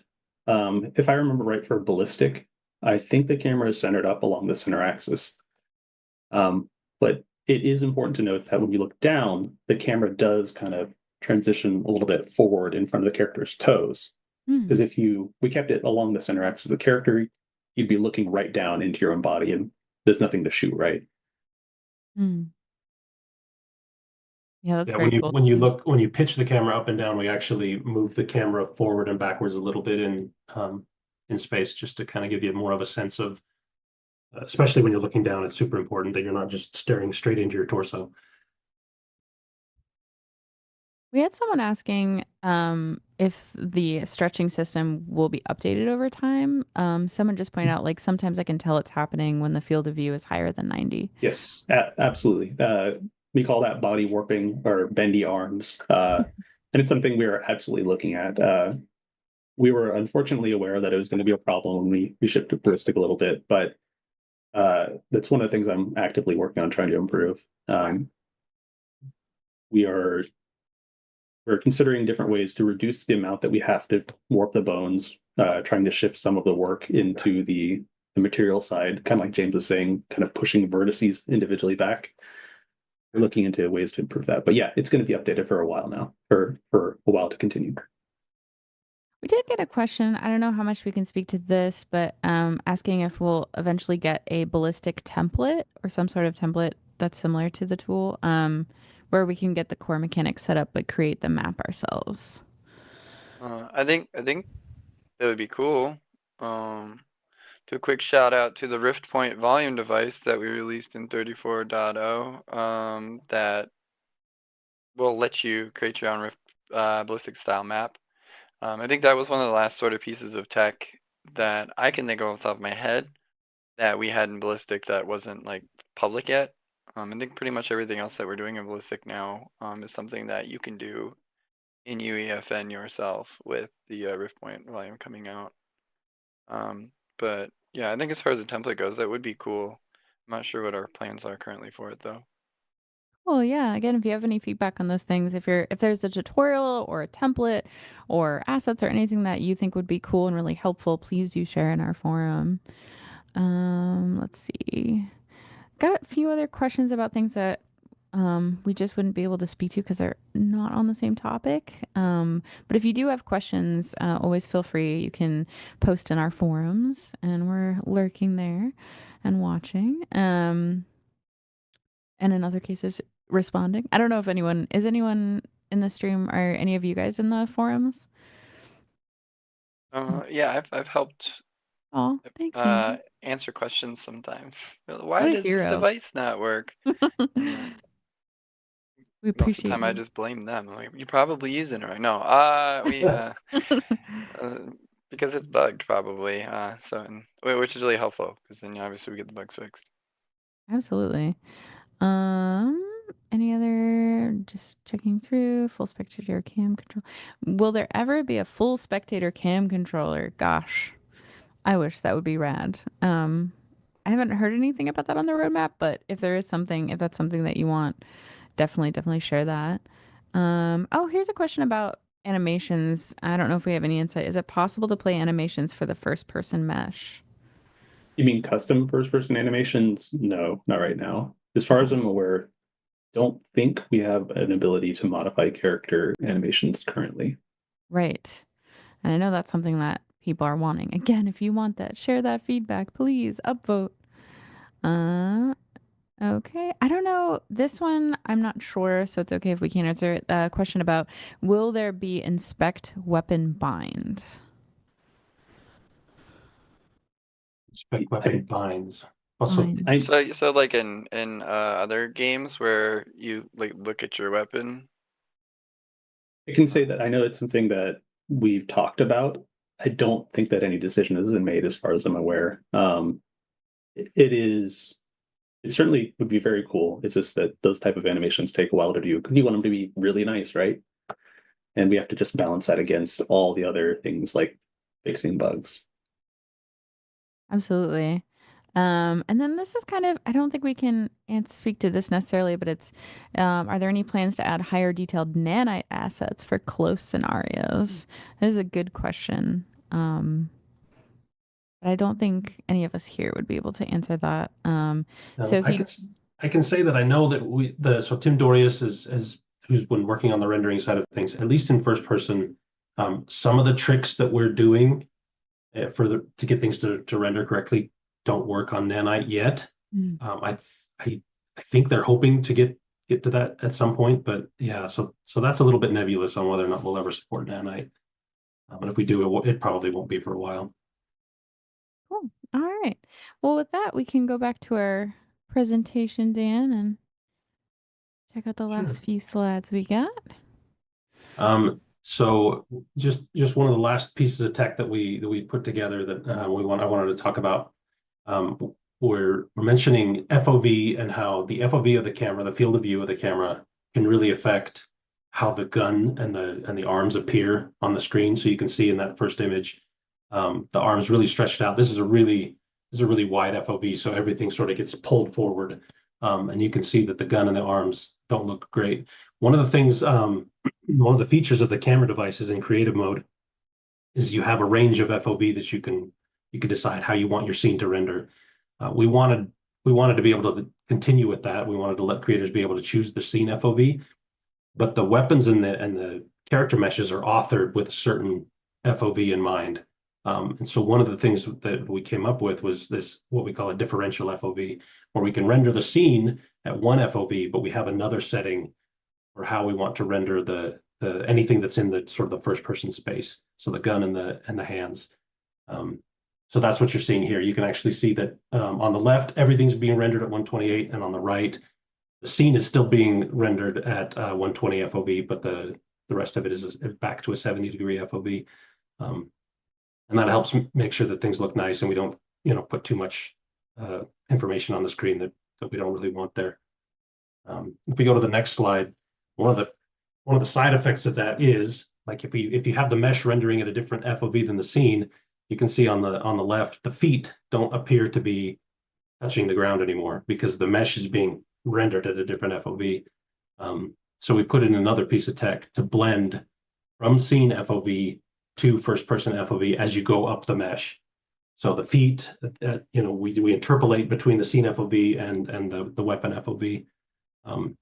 If I remember right for ballistic, I think the camera is centered up along the center axis. But it is important to note that when you look down, the camera does kind of transition a little bit forward in front of the character's toes. Hmm. Because if we kept it along the center axis of the character, you'd be looking right down into your own body and there's nothing to shoot, right? Hmm. Yeah, that's Yeah, very cool to see. when you pitch the camera up and down, we actually move the camera forward and backwards a little bit in space just to kind of give you more of a sense of, especially when you're looking down, it's super important that you're not just staring straight into your torso. We had someone asking if the stretching system will be updated over time. Someone just pointed out, like, sometimes I can tell it's happening when the field of view is higher than 90. Yes, absolutely. We call that body warping or bendy arms. And it's something we are absolutely looking at. We were unfortunately aware that it was going to be a problem when we shipped to Ballistic a little bit, but that's one of the things I'm actively working on trying to improve. We are we're considering different ways to reduce the amount that we have to warp the bones, trying to shift some of the work into the material side, kind of like James was saying, kind of pushing vertices individually back. We're looking into ways to improve that. But yeah, it's going to be updated for a while now, for a while to continue. We did get a question. I don't know how much we can speak to this, but asking if we'll eventually get a ballistic template or some sort of template that's similar to the tool, where we can get the core mechanics set up but create the map ourselves. I think that would be cool. Do a quick shout out to the Rift Point volume device that we released in 34.0 that will let you create your own Rift ballistic style map. I think that was one of the last sort of pieces of tech that I can think of off the top of my head that we had in ballistic that wasn't like public yet. I think pretty much everything else that we're doing in ballistic now is something that you can do in UEFN yourself with the Rift Point volume coming out. But yeah, I think as far as the template goes, that would be cool. I'm not sure what our plans are currently for it though. Well, yeah. Again, if you have any feedback on those things, if there's a tutorial or a template or assets or anything that you think would be cool and really helpful, please do share in our forum. Let's see. Got a few other questions about things that we just wouldn't be able to speak to because they're not on the same topic. But if you do have questions, always feel free. You can post in our forums, and we're lurking there and watching. And in other cases, responding. I don't know if anyone in the stream or any of you guys in the forums. Yeah, I've helped Oh, thanks, Andrew. answer questions sometimes. Why What a does this hero. device not work? And We most of the appreciate time I you. just blame them. I'm like, you're probably using it right. No, uh, because it's bugged probably. Which is really helpful because then obviously we get the bugs fixed. Absolutely. Any other, just checking through, full spectator cam control. Will there ever be a full spectator cam controller? Gosh, I wish that would be rad. I haven't heard anything about that on the roadmap, but if that's something that you want, definitely share that. Oh, here's a question about animations. I don't know if we have any insight. Is it possible to play animations for the first person mesh? You mean custom first-person animations? No, not right now. As far as I'm aware, don't think we have an ability to modify character animations currently. Right. And I know that's something that people are wanting. Again, if you want that, share that feedback, please. Upvote. Okay. I don't know. This one, I'm not sure, so it's okay if we can't answer it. Question about, will there be inspect weapon bind? Spec weapon binds. Also, Bind. So like in other games where you like look at your weapon. I can say that I know it's something that we've talked about. I don't think that any decision has been made as far as I'm aware. It certainly would be very cool. It's just that those type of animations take a while to do because you want them to be really nice, right? And we have to just balance that against all the other things like fixing bugs. Absolutely. And then this is kind of, I don't think we can speak to this necessarily, but it's, are there any plans to add higher detailed nanite assets for close scenarios? That is a good question. But I don't think any of us here would be able to answer that. So no, if you, I can say that I know that so Tim Dorius is who's been working on the rendering side of things, at least in first person. Some of the tricks that we're doing to get things to render correctly don't work on nanite yet. Mm. I think they're hoping to get get to that at some point. But yeah, so that's a little bit nebulous on whether or not we'll ever support nanite. But if we do, it probably won't be for a while. Cool. All right. Well, with that, we can go back to our presentation, Dan, and check out the Sure. last few slides we got. So just one of the last pieces of tech that we put together that I wanted to talk about. We're mentioning FOV and how the FOV of the camera, the field of view of the camera, can really affect how the gun and the arms appear on the screen. So you can see in that first image, the arms really stretched out. This is a really wide FOV, so everything sort of gets pulled forward, and you can see that the gun and the arms don't look great. One of the things, one of the features of the camera devices in creative mode is you have a range of FOV that you can decide how you want your scene to render. We wanted to be able to continue with that. We wanted to let creators be able to choose the scene FOV, but the weapons and the character meshes are authored with a certain FOV in mind. And so one of the things that we came up with was this, what we call a differential FOV, where we can render the scene at one FOV, but we have another setting for how we want to render the anything that's in the sort of the first person space. So the gun and the hands. So that's what you're seeing here. You can actually see that on the left, everything's being rendered at 128, and on the right, the scene is still being rendered at 120 FOV, but the rest of it is back to a 70-degree FOV. And that helps make sure that things look nice and we don't, put too much information on the screen that we don't really want there. If we go to the next slide, one of the side effects of that is, like, if you have the mesh rendering at a different FOV than the scene, you can see on the left, the feet don't appear to be touching the ground anymore because the mesh is being rendered at a different FOV. So we put in another piece of tech to blend from scene FOV to first person FOV as you go up the mesh. So the feet, we interpolate between the scene FOV and the weapon FOV. And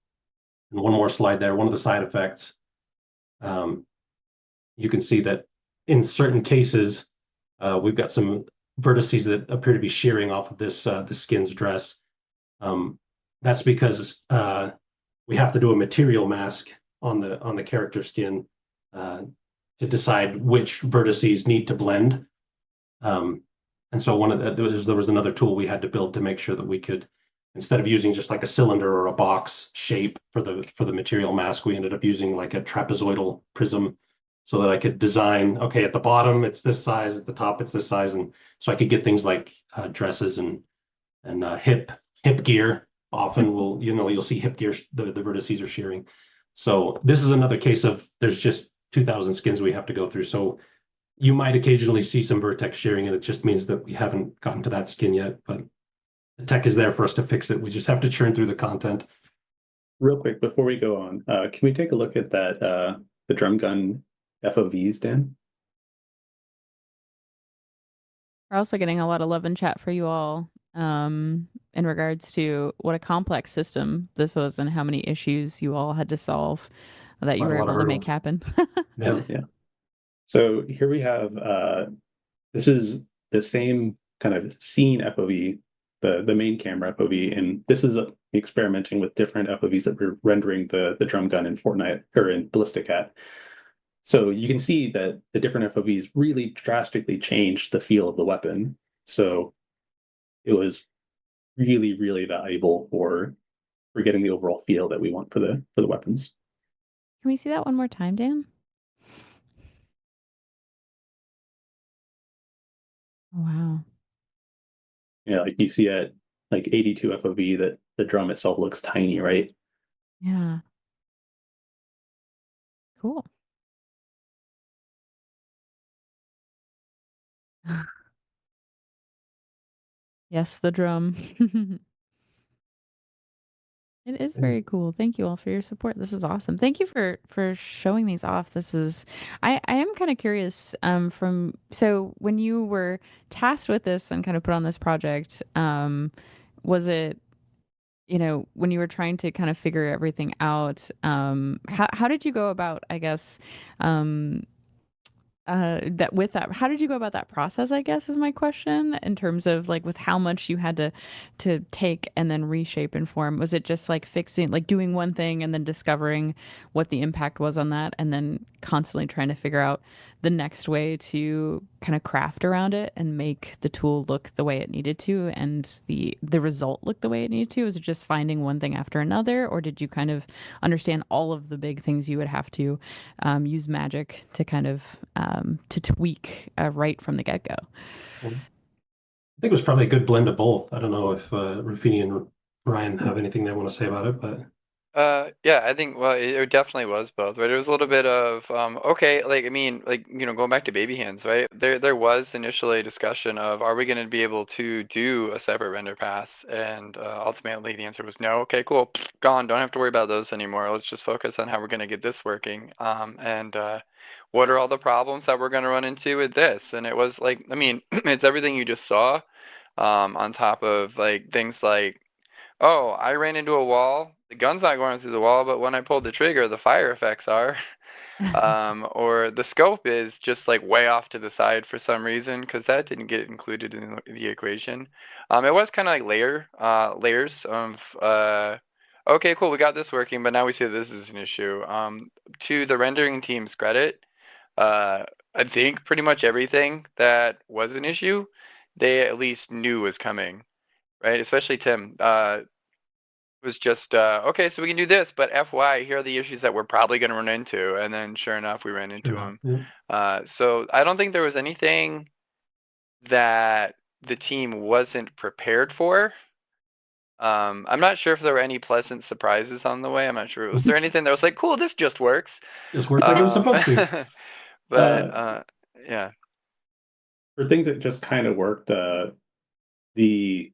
one more slide there, one of the side effects, you can see that in certain cases, we've got some vertices that appear to be shearing off of this the skin's dress. That's because we have to do a material mask on the character skin to decide which vertices need to blend. And so there was another tool we had to build to make sure that we could, instead of using just like a cylinder or a box shape for the material mask, we ended up using like a trapezoidal prism so that I could design, okay, at the bottom it's this size, at the top it's this size, and so I could get things like dresses and hip gear. Often you'll see hip gear, the vertices are shearing. So this is another case of there's just 2,000 skins we have to go through. So you might occasionally see some vertex shearing, and it just means that we haven't gotten to that skin yet, but the tech is there for us to fix it. We just have to churn through the content. Real quick, before we go on, can we take a look at that, the drum gun FOVs, Dan? We're also getting a lot of love in chat for you all in regards to what a complex system this was and how many issues you all had to solve that you were able to make happen. Yeah. Yeah. So here we have, this is the same kind of scene FOV, the main camera FOV, and this is experimenting with different FOVs that we're rendering the drum gun in Fortnite or in Ballistic at. So you can see that the different FOVs really drastically changed the feel of the weapon. So it was really, really valuable for getting the overall feel that we want for the weapons. Can we see that one more time, Dan? Wow. Yeah, like you see at like 82 FOV that the drum itself looks tiny, right? Yeah. Cool. Yes, the drum. It is very cool. Thank you all for your support. This is awesome. Thank you for showing these off. This is I am kind of curious from so when you were tasked with this and kind of put on this project, was it when you were trying to kind of figure everything out, how did you go about, I guess, how did you go about that process, I guess, is my question, in terms of like with how much you had to take and then reshape and form. Was it just like fixing, like doing one thing and then discovering what the impact was on that, and then constantly trying to figure out the next way to kind of craft around it and make the tool look the way it needed to, and the result look the way it needed to? Was it just finding one thing after another, or did you kind of understand all of the big things you would have to use magic to kind of to tweak right from the get go? I think it was probably a good blend of both. I don't know if Ruffini and Ryan have anything they want to say about it, but Yeah, I think, well, it definitely was both, right? It was a little bit of okay, like I mean, like going back to baby hands, right? There was initially a discussion of, are we going to be able to do a separate render pass, and ultimately the answer was no. Okay, cool, gone. Don't have to worry about those anymore. Let's just focus on how we're going to get this working. And what are all the problems that we're going to run into with this? And it was like, I mean, it's everything you just saw, on top of like things like, oh, I ran into a wall. The gun's not going through the wall, but when I pulled the trigger, the fire effects are. Or the scope is just like way off to the side for some reason, because that didn't get included in the equation. It was kind of like layers of, okay, cool, we got this working, but now we see that this is an issue. To the rendering team's credit, uh, I think pretty much everything that was an issue, they at least knew was coming, right? Especially Tim. Was just okay, so we can do this, but FY, here are the issues that we're probably going to run into, and then sure enough, we ran into them. So I don't think there was anything that the team wasn't prepared for. I'm not sure if there were any pleasant surprises on the way. I'm not sure. Was there anything that was like, cool, this just works? just worked like it was supposed to. But yeah. For things that just kind of worked, the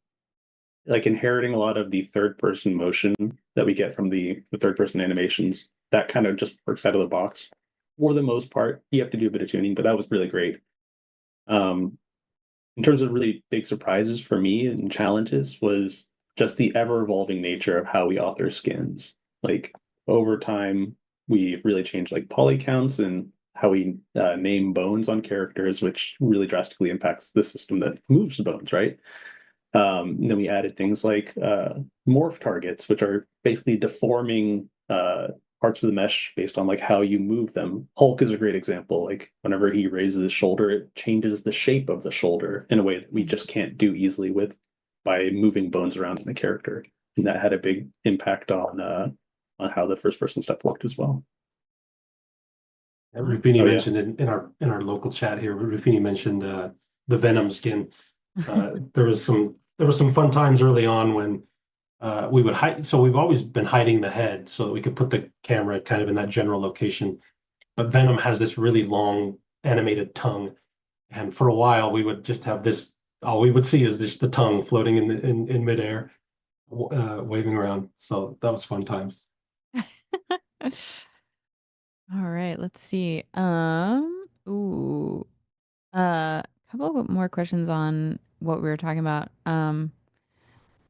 like inheriting a lot of the third person motion that we get from the third person animations, that kind of just works out of the box. For the most part, you have to do a bit of tuning, but that was really great. In terms of really big surprises for me and challenges was just the ever evolving nature of how we author skins. Like over time, we've really changed like poly counts and how we name bones on characters, which really drastically impacts the system that moves the bones, right? Then we added things like morph targets, which are basically deforming parts of the mesh based on like how you move them. Hulk is a great example. Like whenever he raises his shoulder, it changes the shape of the shoulder in a way that we just can't do easily with by moving bones around in the character. And that had a big impact on how the first person stuff worked as well. Ruffini mentioned in our local chat here, Ruffini mentioned the Venom skin. There was some fun times early on when we would hide. So we've always been hiding the head so that we could put the camera kind of in that general location. But Venom has this really long animated tongue, and for a while we would just have this. All we would see is just the tongue floating in midair, waving around. So that was fun times. All right, let's see. A couple more questions on what we were talking about. Someone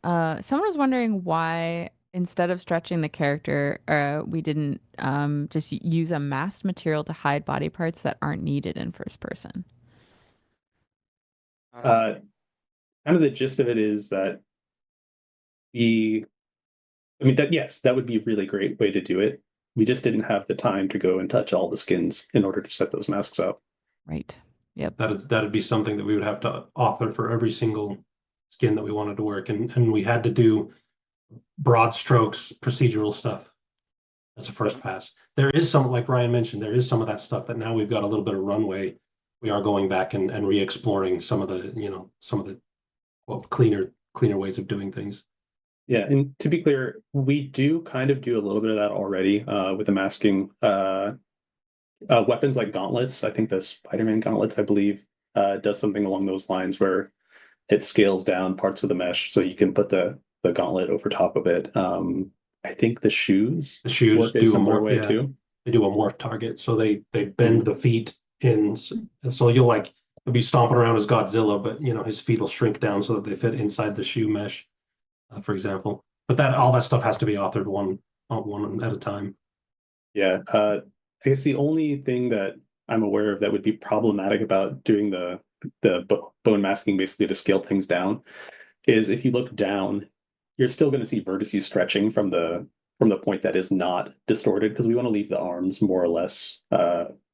was wondering why instead of stretching the character, we didn't just use a masked material to hide body parts that aren't needed in first person. Kind of the gist of it is that yes, that would be a really great way to do it. We just didn't have the time to go and touch all the skins in order to set those masks up. Right. Yep. That'd be something that we would have to author for every single skin that we wanted to work, and we had to do broad strokes procedural stuff as a first pass. There is some, like Ryan mentioned, there is some of that stuff that now we've got a little bit of runway. We are going back and re-exploring some of the well, cleaner ways of doing things. Yeah, and to be clear, we do kind of do a little bit of that already with the masking. Weapons like gauntlets, I think the Spider-Man gauntlets, I believe, does something along those lines where it scales down parts of the mesh so you can put the gauntlet over top of it. I think the shoes work a similar way too. They do a morph target, so they bend the feet in, so you'll be stomping around as Godzilla, but his feet will shrink down so that they fit inside the shoe mesh, for example. But all that stuff has to be authored one at a time. Yeah, I guess the only thing that I'm aware of that would be problematic about doing the bone masking basically to scale things down is if you look down, you're still going to see vertices stretching from the point that is not distorted because we want to leave the arms more or less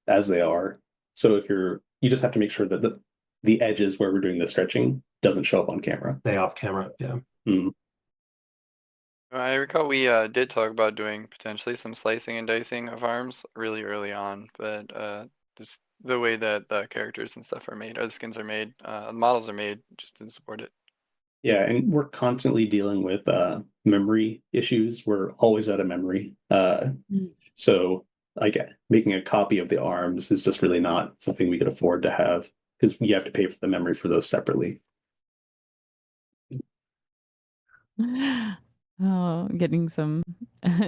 as they are. So if you just have to make sure that the edges where we're doing the stretching doesn't show up on camera. Stay off camera. Yeah. Mm. I recall we did talk about doing potentially some slicing and dicing of arms really early on, but just the way that the characters and stuff are made, or the skins are made, the models are made, just didn't support it. Yeah, and we're constantly dealing with memory issues. We're always out of memory. So like making a copy of the arms is just really not something we could afford to have because you have to pay for the memory for those separately. Oh, getting some.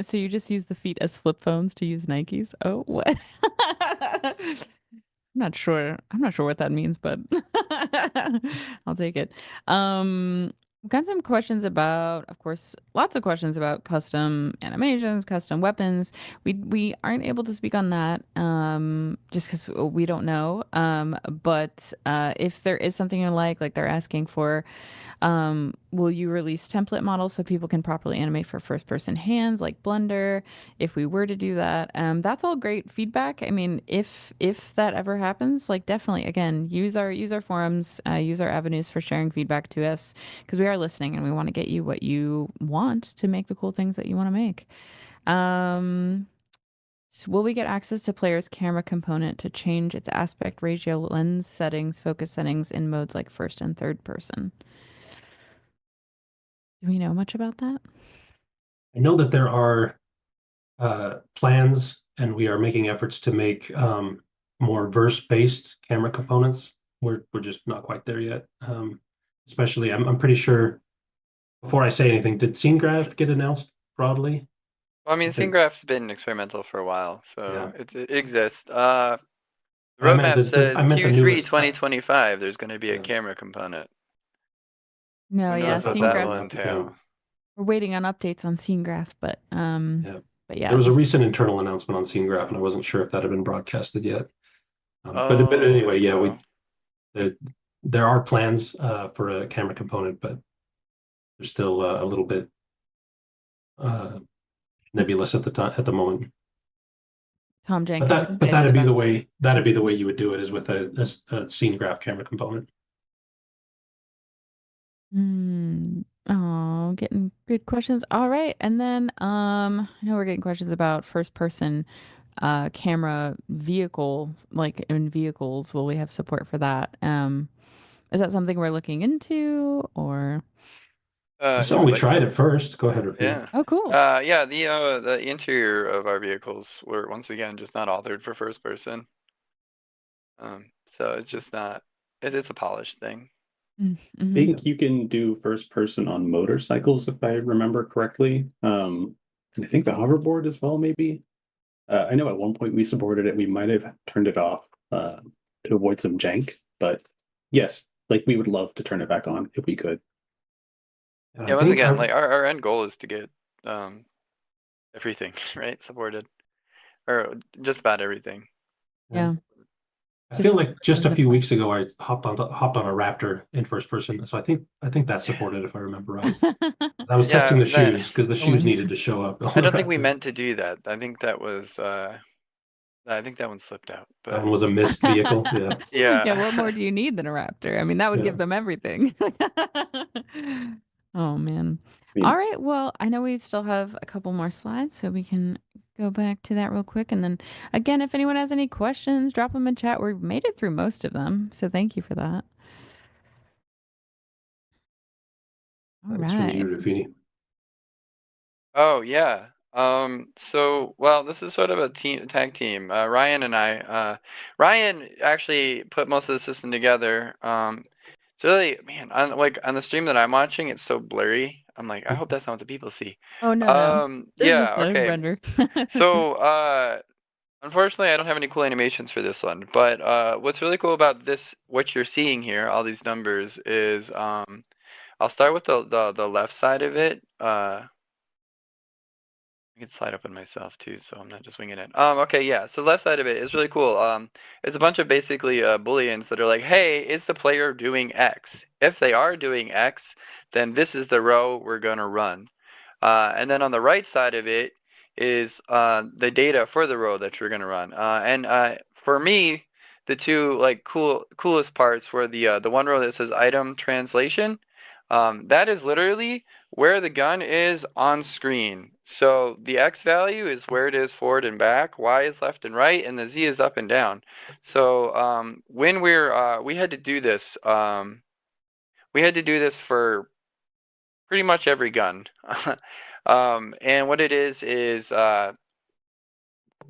So you just use the feet as flip phones to use Nikes? Oh, what? I'm not sure what that means, but I'll take it. We've got some questions about, of course, lots of questions about custom animations, custom weapons. We aren't able to speak on that just because we don't know. But if there is something you like they're asking for, will you release template models so people can properly animate for first person hands like Blender? If we were to do that, that's all great feedback. I mean, if that ever happens, like definitely again, use our forums, use our avenues for sharing feedback to us because we are listening and we want to get you what you want to make the cool things that you want to make. So will we get access to player's camera component to change its aspect ratio, lens settings, focus settings in modes like first and third person? Do we know much about that? I know that there are plans, and we are making efforts to make more verse-based camera components. We're just not quite there yet. Especially, I'm pretty sure. Before I say anything, did Scene Graph get announced broadly? Well, I mean, Okay. Scene Graph's been experimental for a while, so Yeah. it exists. The I meant roadmap says I meant the Q3 newest. 2025, there's going to be a Yeah. camera component. No, Who yeah, knows what That's Scene what that I Graph. will meant. Yeah. entail. We're waiting on updates on Scene Graph, Yeah. but yeah, There was a just recent internal announcement on Scene Graph, and I wasn't sure if that had been broadcasted yet. But Oh, I anyway, think yeah, so. there are plans for a camera component, but there's still a little bit nebulous at the moment. Tom But Jenkins that but excited about. that'd be the way you would do it is with a Scene Graph camera component. Oh, getting good questions. All right, and then I know we're getting questions about first person camera vehicle, like in vehicles. Will we have support for that? Is that something we're looking into or? So Yeah, I'd we like tried to. it first. Go ahead, Rafini. Yeah. Oh, cool. Yeah, the interior of our vehicles were once again just not authored for first person. So it's just not. It's a polished thing. I Mm-hmm. think you can do first person on motorcycles if I remember correctly. And I think the hoverboard as well, maybe. I know at one point we supported it. We might have turned it off to avoid some jank, but yes, like we would love to turn it back on if we could. And I Yeah, once think again, like our end goal is to get everything right supported, or just about everything. Yeah. I feel Just like just a few weeks ago I hopped on a Raptor in first person, so I think that's supported if I remember right. I was testing Yeah, the shoes because the shoes Excellent. needed to show up on I the don't think we Raptor. meant to do that. I think that was I think that one slipped out. That But one was a missed vehicle. Yeah, Yeah, what more yeah. do you need than a raptor? I mean, that would yeah. give them everything. Oh man. I All mean, right, well, I know we still have a couple more slides, so we can go back to that real quick. And then again, if anyone has any questions, drop them in chat. We've made it through most of them, so thank you for that. All That's from right. you, Rafini. Oh yeah. So well, this is sort of a tag team. Ryan and I. Ryan actually put most of the system together. It's really, man, on the stream that I'm watching, it's so blurry. I'm like, I hope that's not what the people see. Oh no, no. This is just Yeah, the okay. render. So unfortunately, I don't have any cool animations for this one. But what's really cool about this, what you're seeing here, all these numbers, is I'll start with the left side of it. I can slide open myself too, so I'm not just winging it. Okay, yeah. So the left side of it is really cool. It's a bunch of basically booleans that are like, hey, is the player doing X? If they are doing X, then this is the row we're gonna run. And then on the right side of it is the data for the row that you're gonna run. And for me, the two like coolest parts were the one row that says item translation. That is literally where the gun is on screen. So the X value is where it is forward and back, Y is left and right, and the Z is up and down. So when we had to do this, we had to do this for pretty much every gun. And what it is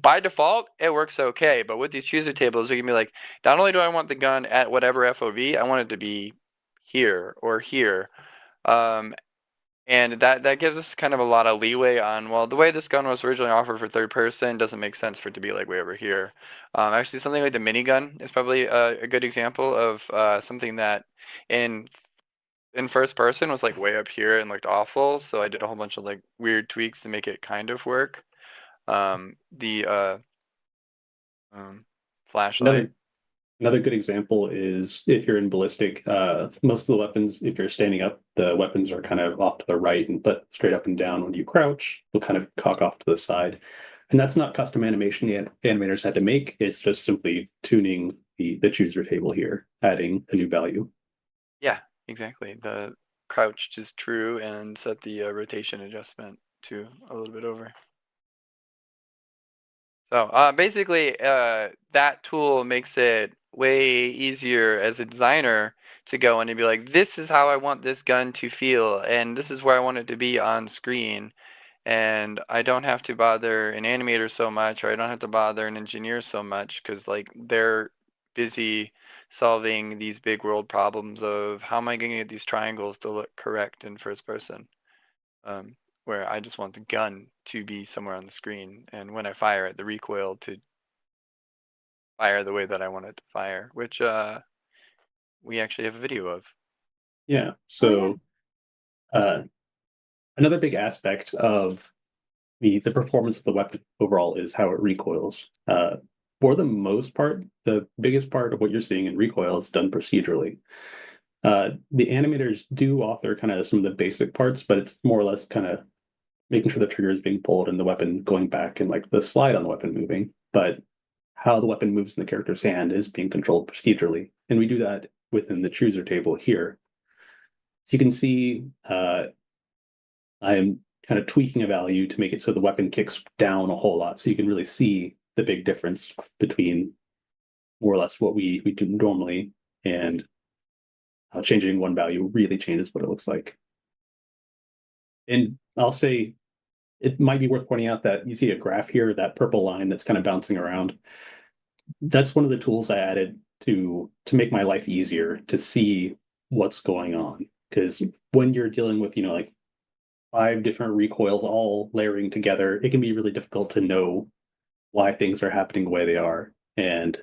by default it works okay, but with these chooser tables, you can be like, not only do I want the gun at whatever FOV, I want it to be here or here. Um, and that gives us kind of a lot of leeway on, well, the way this gun was originally offered for third person doesn't make sense for it to be like way over here. Actually, something like the minigun is probably a good example of something that in first person was like way up here and looked awful. So I did a whole bunch of like weird tweaks to make it kind of work. The flashlight. Another good example is if you're in ballistic, most of the weapons, if you're standing up, the weapons are kind of off to the right, and but straight up and down when you crouch, they'll kind of cock off to the side. And that's not custom animation the animators had to make. It's just simply tuning the chooser table here, adding a new value. Yeah, exactly. The crouch is true and set the rotation adjustment to a little bit over. So basically, that tool makes it way easier as a designer to go in and be like, this is how I want this gun to feel, and this is where I want it to be on screen. And I don't have to bother an animator so much, or I don't have to bother an engineer so much, because like they're busy solving these big world problems of how am I going to get these triangles to look correct in first person. Where I just want the gun to be somewhere on the screen, and when I fire it, the recoil to fire the way that I want it to fire, which we actually have a video of. Yeah. So another big aspect of the performance of the weapon overall is how it recoils. For the most part, the biggest part of what you're seeing in recoil is done procedurally. The animators do author kind of some of the basic parts, but it's more or less kind of making sure the trigger is being pulled and the weapon going back and like the slide on the weapon moving. But how the weapon moves in the character's hand is being controlled procedurally. And we do that within the chooser table here. So you can see I'm kind of tweaking a value to make it so the weapon kicks down a whole lot. So you can really see the big difference between more or less what we do normally and how changing one value really changes what it looks like. And I'll say it might be worth pointing out that you see a graph here, that purple line that's kind of bouncing around. That's one of the tools I added to make my life easier to see what's going on. Because when you're dealing with, like 5 different recoils all layering together, it can be really difficult to know why things are happening the way they are. And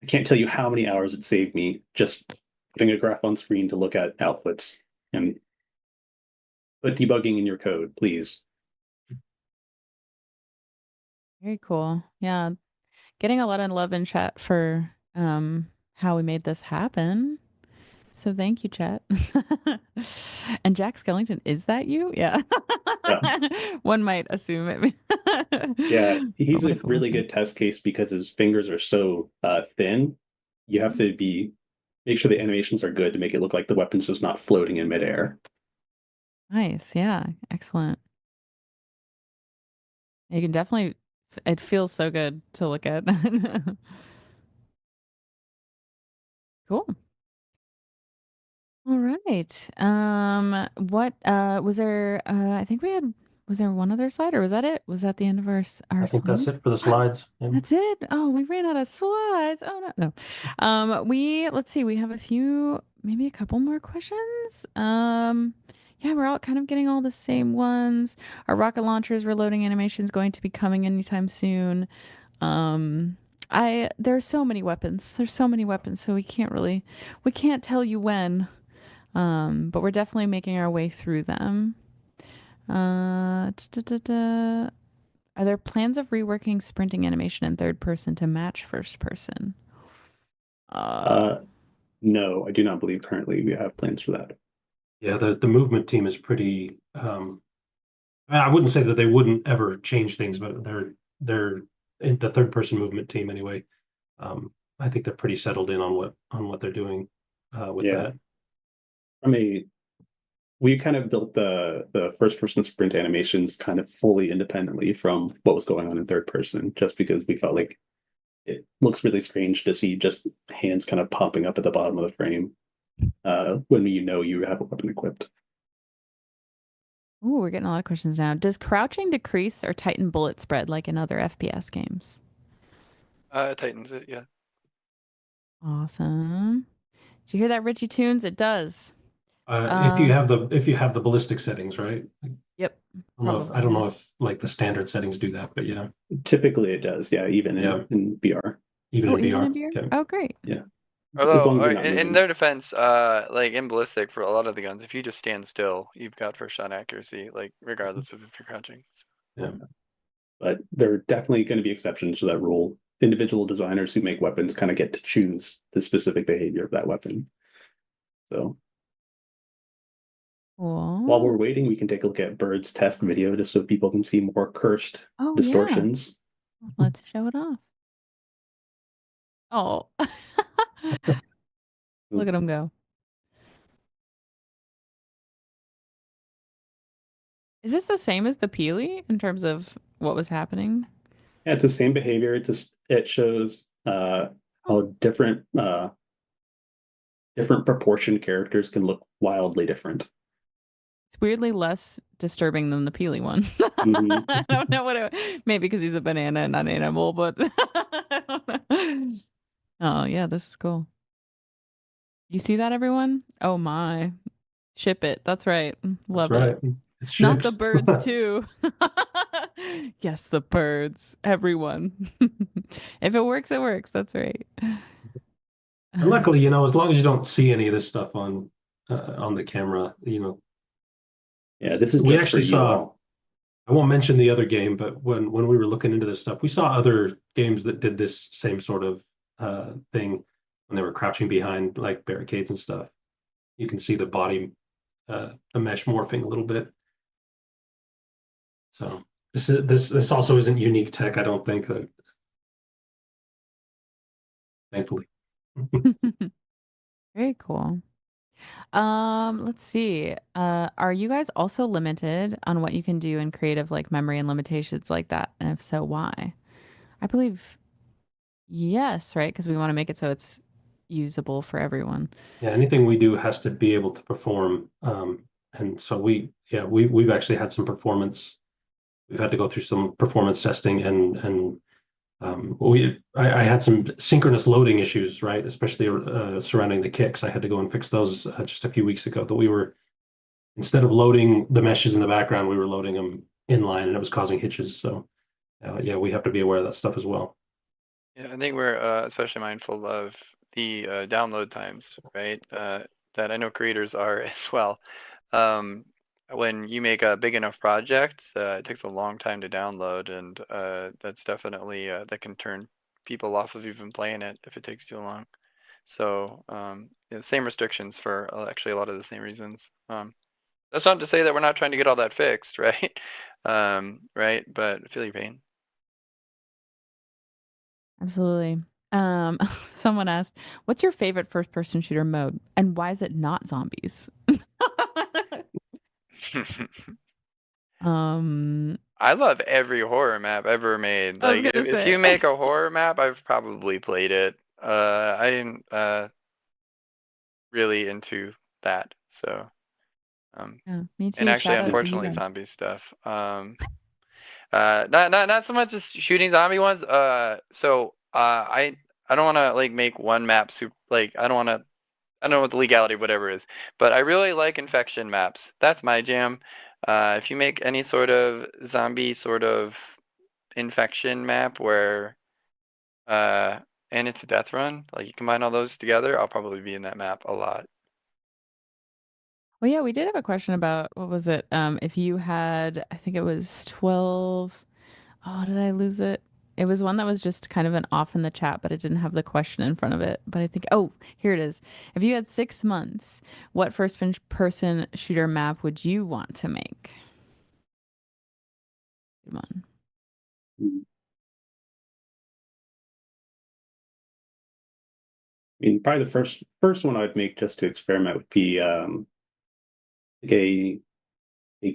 I can't tell you how many hours it saved me just putting a graph on screen to look at outputs. And put debugging in your code, please. Very cool. Yeah. Getting a lot of love in chat for how we made this happen. So thank you, chat. And Jack Skellington, is that you? Yeah. Yeah. One might assume it. Yeah, he's What a if it really wasn't? good test case because his fingers are so thin. You have to make sure the animations are good to make it look like the weapon's just not floating in midair. Nice. Yeah. Excellent. You can definitely, it feels so good to look at. Cool. All right. What was there I think was there one other slide, or was that it? Was that the end of our I think that's slides? it for the slides. That's it. Oh, we ran out of slides. Oh no. Let's see, we have maybe a couple more questions. Yeah, we're all kind of getting all the same ones. Our rocket launcher's reloading animation is going to be coming anytime soon. There's so many weapons. There's so many weapons, so we can't tell you when. But we're definitely making our way through them. Are there plans of reworking sprinting animation in third person to match first person? Uh, no, I do not believe currently we have plans for that. Yeah, the movement team is pretty. I wouldn't say that they wouldn't ever change things, but they're in the third person movement team anyway. I think they're pretty settled in on what they're doing with Yeah, that. we kind of built the first person sprint animations kind of fully independently from what was going on in third person, just because we felt like it looks really strange to see just hands kind of popping up at the bottom of the frame when you know you have a weapon equipped. Ooh, we're getting a lot of questions now. Does crouching decrease or tighten bullet spread like in other FPS games? It tightens it, yeah. Awesome. Did you hear that, Richie Tunes? It does. If you Uh, have the ballistic settings, right? yep, I probably, don't yeah. know if like the standard settings do that, but yeah, Typically it does, yeah, even yeah, in VR. even Oh, in even VR. in VR? Okay. Oh, great. Yeah. As Although, long as you're not in moving. their defense, like in ballistic for a lot of the guns, if you just stand still, you've got first shot accuracy, like regardless of if you're crouching. So. Yeah, But there are definitely going to be exceptions to that rule. Individual designers who make weapons kind of get to choose the specific behavior of that weapon. So while Cool. we're waiting, we can take a look at Bird's test video just so people can see more cursed Oh, yeah. distortions. Let's show it off. Oh, look at him go. Is this the same as the Peely in terms of what was happening? Yeah, it's the same behavior. It shows Oh, how different proportion characters can look wildly different. it's weirdly less disturbing than the Peely one. Mhm. I don't know what maybe because he's a banana and not an animal, but I don't know. Oh, yeah, this is cool. You see that, everyone? Oh my. Ship it. That's right. that's Love it. right. It's Not the shipped. birds, too. Yes, the birds. Everyone. If it works, it works. That's right. And luckily, as long as you don't see any of this stuff on the camera, Yeah, this is we just for actually you saw. all. I won't mention the other game, but when we were looking into this stuff, we saw other games that did this same sort of thing when they were crouching behind like barricades and stuff. You can see the body, the mesh morphing a little bit. So this also isn't unique tech, I don't think, thankfully. Very cool. Let's see. Are you guys also limited on what you can do in creative like memory and limitations like that? And if so, why? I believe yes, right? Because we want to make it so it's usable for everyone. Yeah, anything we do has to be able to perform. And so we've actually had some performance. We've had to go through some performance testing and I had some synchronous loading issues, right? Especially surrounding the kicks. I had to go and fix those just a few weeks ago. That we were instead of loading the meshes in the background, we were loading them inline, and it was causing hitches. So yeah, we have to be aware of that stuff as well. Yeah, I think we're especially mindful of the download times, right? That I know creators are as well. Um, when you make a big enough project, it takes a long time to download, and that's definitely that can turn people off of even playing it if it takes too long. So, same restrictions for actually a lot of the same reasons. That's not to say that we're not trying to get all that fixed, right? Right, but I feel your pain. Absolutely. Um, Someone asked, "What's your favorite first-person shooter mode, and why is it not zombies?" Um, I love every horror map ever made. I was Like gonna if say, you make a horror map, I've probably played it. I'm really into that. So, yeah, me and too. actually, Shout out to you unfortunately, guys. zombie stuff. Not so much as shooting zombie ones. I don't want to like make one map super like I don't know what the legality of whatever is, but I really like infection maps. That's my jam. If you make any sort of zombie sort of infection map where uh and it's a death run, like you combine all those together, I'll probably be in that map a lot. Well, yeah, we did have a question about what was it? If you had, I think it was 12. Oh, did I lose it? It was one that was just kind of an off in the chat, but it didn't have the question in front of it. But I think, oh, here it is. If you had 6 months, what person shooter map would you want to make? Come on. I mean, probably the first one I'd make just to experiment would be like a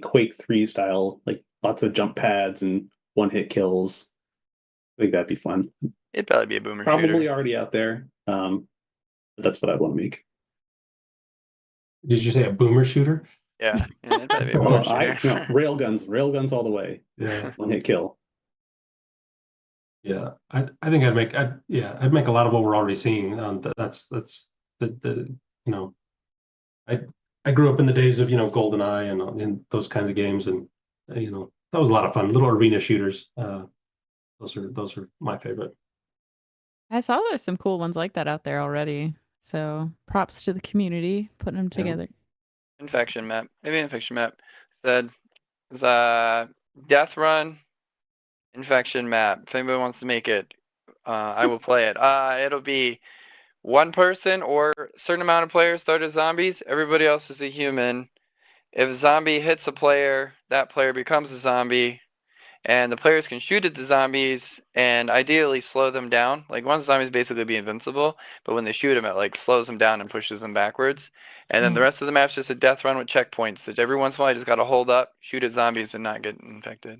Quake 3 style, like lots of jump pads and one hit kills. I think that'd be fun. It'd probably be a boomer Probably shooter. already out there, but that's what I'd want to make. Did you say a boomer shooter? Yeah, it'd probably be a boomer Well, shooter. railguns all the way. Yeah, One hit kill. yeah. I think I'd make a lot of what we're already seeing. That's the you know, I I grew up in the days of GoldenEye and those kinds of games, and that was a lot of fun. Little arena shooters. Those are my favorite. I saw there's some cool ones like that out there already. So props to the community putting them Yeah. together. Infection map. Maybe infection map. Said it's Death Run infection map. If anybody wants to make it, I will play it. It'll be one person or a certain amount of players start as zombies. Everybody else is a human. If a zombie hits a player, that player becomes a zombie, and the players can shoot at the zombies and ideally slow them down. Like one zombie's basically be invincible, but when they shoot him, it like slows them down and pushes them backwards. And then the Right. rest of the map's just a death run with checkpoints that every once in a while you just gotta hold up, shoot at zombies, and not get infected.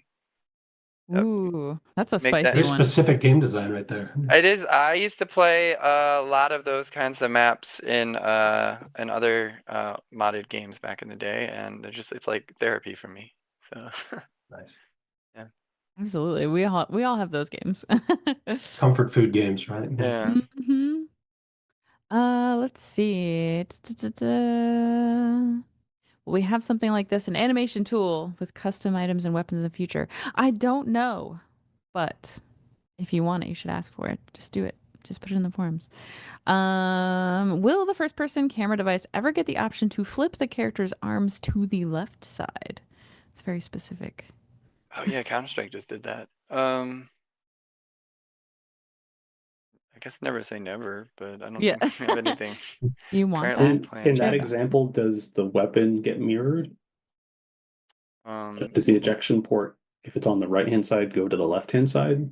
Yep. Ooh, that's a Make that. spicy Very one. specific game design right there. It is. I used to play a lot of those kinds of maps in other modded games back in the day, and it's like therapy for me. So Nice. yeah. Absolutely. We all have those games. Comfort food games, right? Yeah. hmm let's see. We have something like this, an animation tool with custom items and weapons in the future. I don't know, but if you want it, you should ask for it. Just do it. Just put it in the forums. Will the first person camera device ever get the option to flip the character's arms to the left side? It's very specific. Oh yeah, Counter-Strike just did that. I guess never say never, but I don't Yeah. think we have anything You want currently that? In planned. that Yeah. example, does the weapon get mirrored? Does the ejection port, if it's on the right-hand side, go to the left-hand side?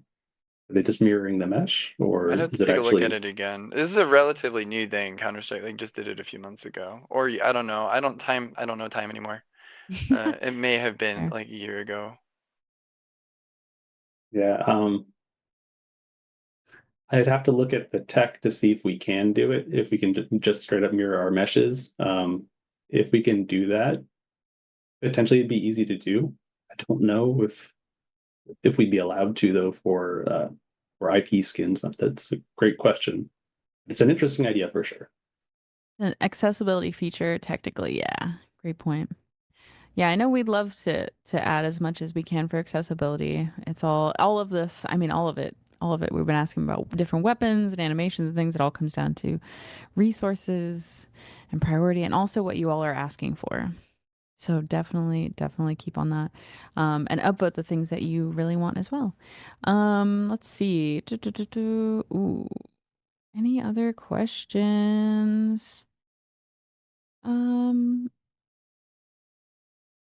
Are they just mirroring the mesh, or I'd have to is it take a look at actually? it again. This is a relatively new thing. Counter-Strike like just did it a few months ago, or I don't know. I don't know time anymore. It may have been Fair. like a year ago. Yeah, I'd have to look at the tech to see if we can do it, if we can just straight up mirror our meshes. If we can do that, potentially it'd be easy to do. I don't know if we'd be allowed to though for IP skins. That's a great question. It's an interesting idea for sure. An accessibility feature, technically, yeah. Great point. Yeah, I know we'd love to add as much as we can for accessibility. It's all of this, I mean all of it. All of it. We've been asking about different weapons and animations and things. It all comes down to resources and priority and also what you all are asking for. So definitely keep on that. And upvote the things that you really want as well. Let's see. Ooh. Any other questions? Um,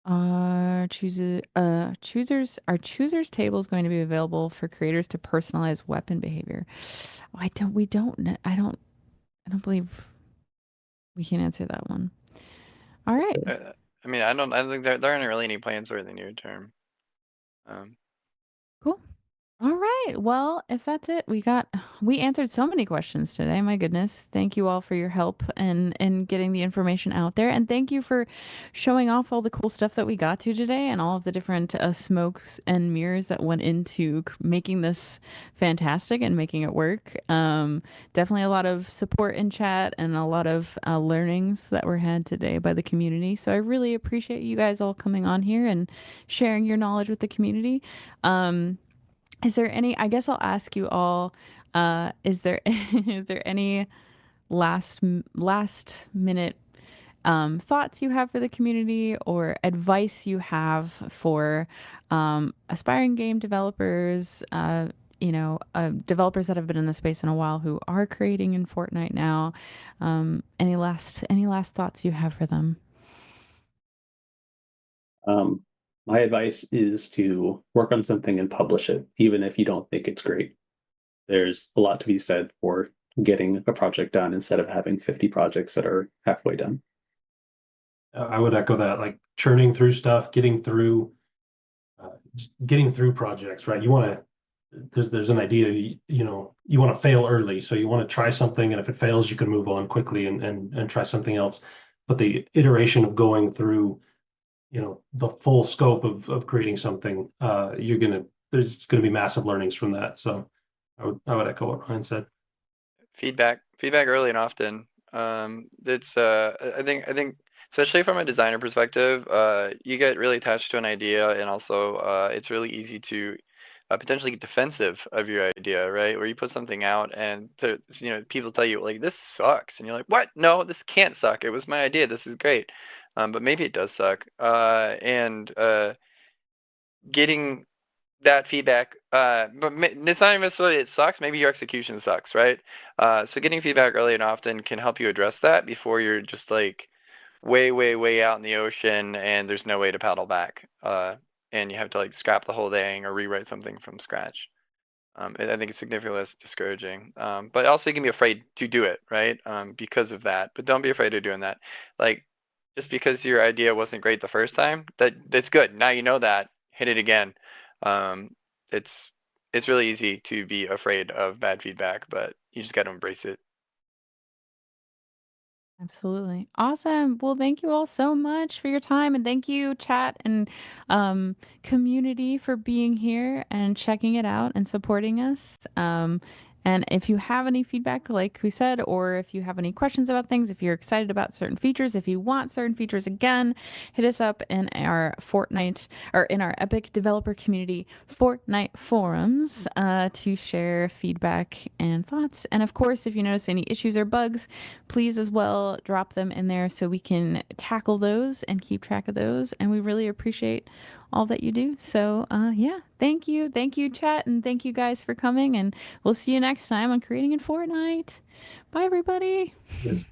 are choosers tables going to be available for creators to personalize weapon behavior? Oh, we don't, I don't believe we can answer that one. All right. I mean, I don't think there aren't really any plans for the near term. Cool. All right. Well, if that's it, we answered so many questions today. My goodness. Thank you all for your help and getting the information out there. And thank you for showing off all the cool stuff that we got to today and all of the different smokes and mirrors that went into making this fantastic and making it work. Definitely a lot of support in chat and a lot of learnings that were had today by the community. So I really appreciate you guys all coming on here and sharing your knowledge with the community. Is there any, I guess I'll ask you all, is there is there any last minute thoughts you have for the community or advice you have for aspiring game developers, developers that have been in the space in a while who are creating in Fortnite now. Any last thoughts you have for them? My advice is to work on something and publish it, even if you don't think it's great. There's a lot to be said for getting a project done instead of having 50 projects that are halfway done. I would echo that, like churning through stuff, getting through projects, right? You want to, there's an idea, you want to fail early. So you want to try something, and if it fails, you can move on quickly and try something else. But the iteration of going through, the full scope of creating something, there's gonna be massive learnings from that. So I would echo what Ryan said. Feedback early and often. It's I think especially from a designer perspective, you get really attached to an idea, and also it's really easy to potentially get defensive of your idea, right? Where you put something out and people tell you like this sucks, and you're like, what? No, this can't suck. It was my idea. This is great. But maybe it does suck. And getting that feedback, but it's not even necessarily it sucks. Maybe your execution sucks, right? So getting feedback early and often can help you address that before you're just like way, way, way out in the ocean and there's no way to paddle back. And you have to like scrap the whole thing or rewrite something from scratch. I think it's significantly less discouraging. But also you can be afraid to do it, right? Because of that. But don't be afraid of doing that. Like just because your idea wasn't great the first time, that's good. Now you know that. Hit it again. Um, it's it's really easy to be afraid of bad feedback, but you just got to embrace it. Absolutely. Awesome. Well, thank you all so much for your time. And thank you, chat and community, for being here and checking it out and supporting us. And if you have any feedback, like we said, or if you have any questions about things, if you're excited about certain features, if you want certain features again, hit us up in our Fortnite or in our Epic Developer Community Fortnite forums to share feedback and thoughts. And of course, if you notice any issues or bugs, please as well drop them in there so we can tackle those and keep track of those. And we really appreciate all that you do. So, yeah, thank you. Thank you, chat. And thank you guys for coming. And we'll see you next time on Creating in Fortnite. Bye, everybody. Yes.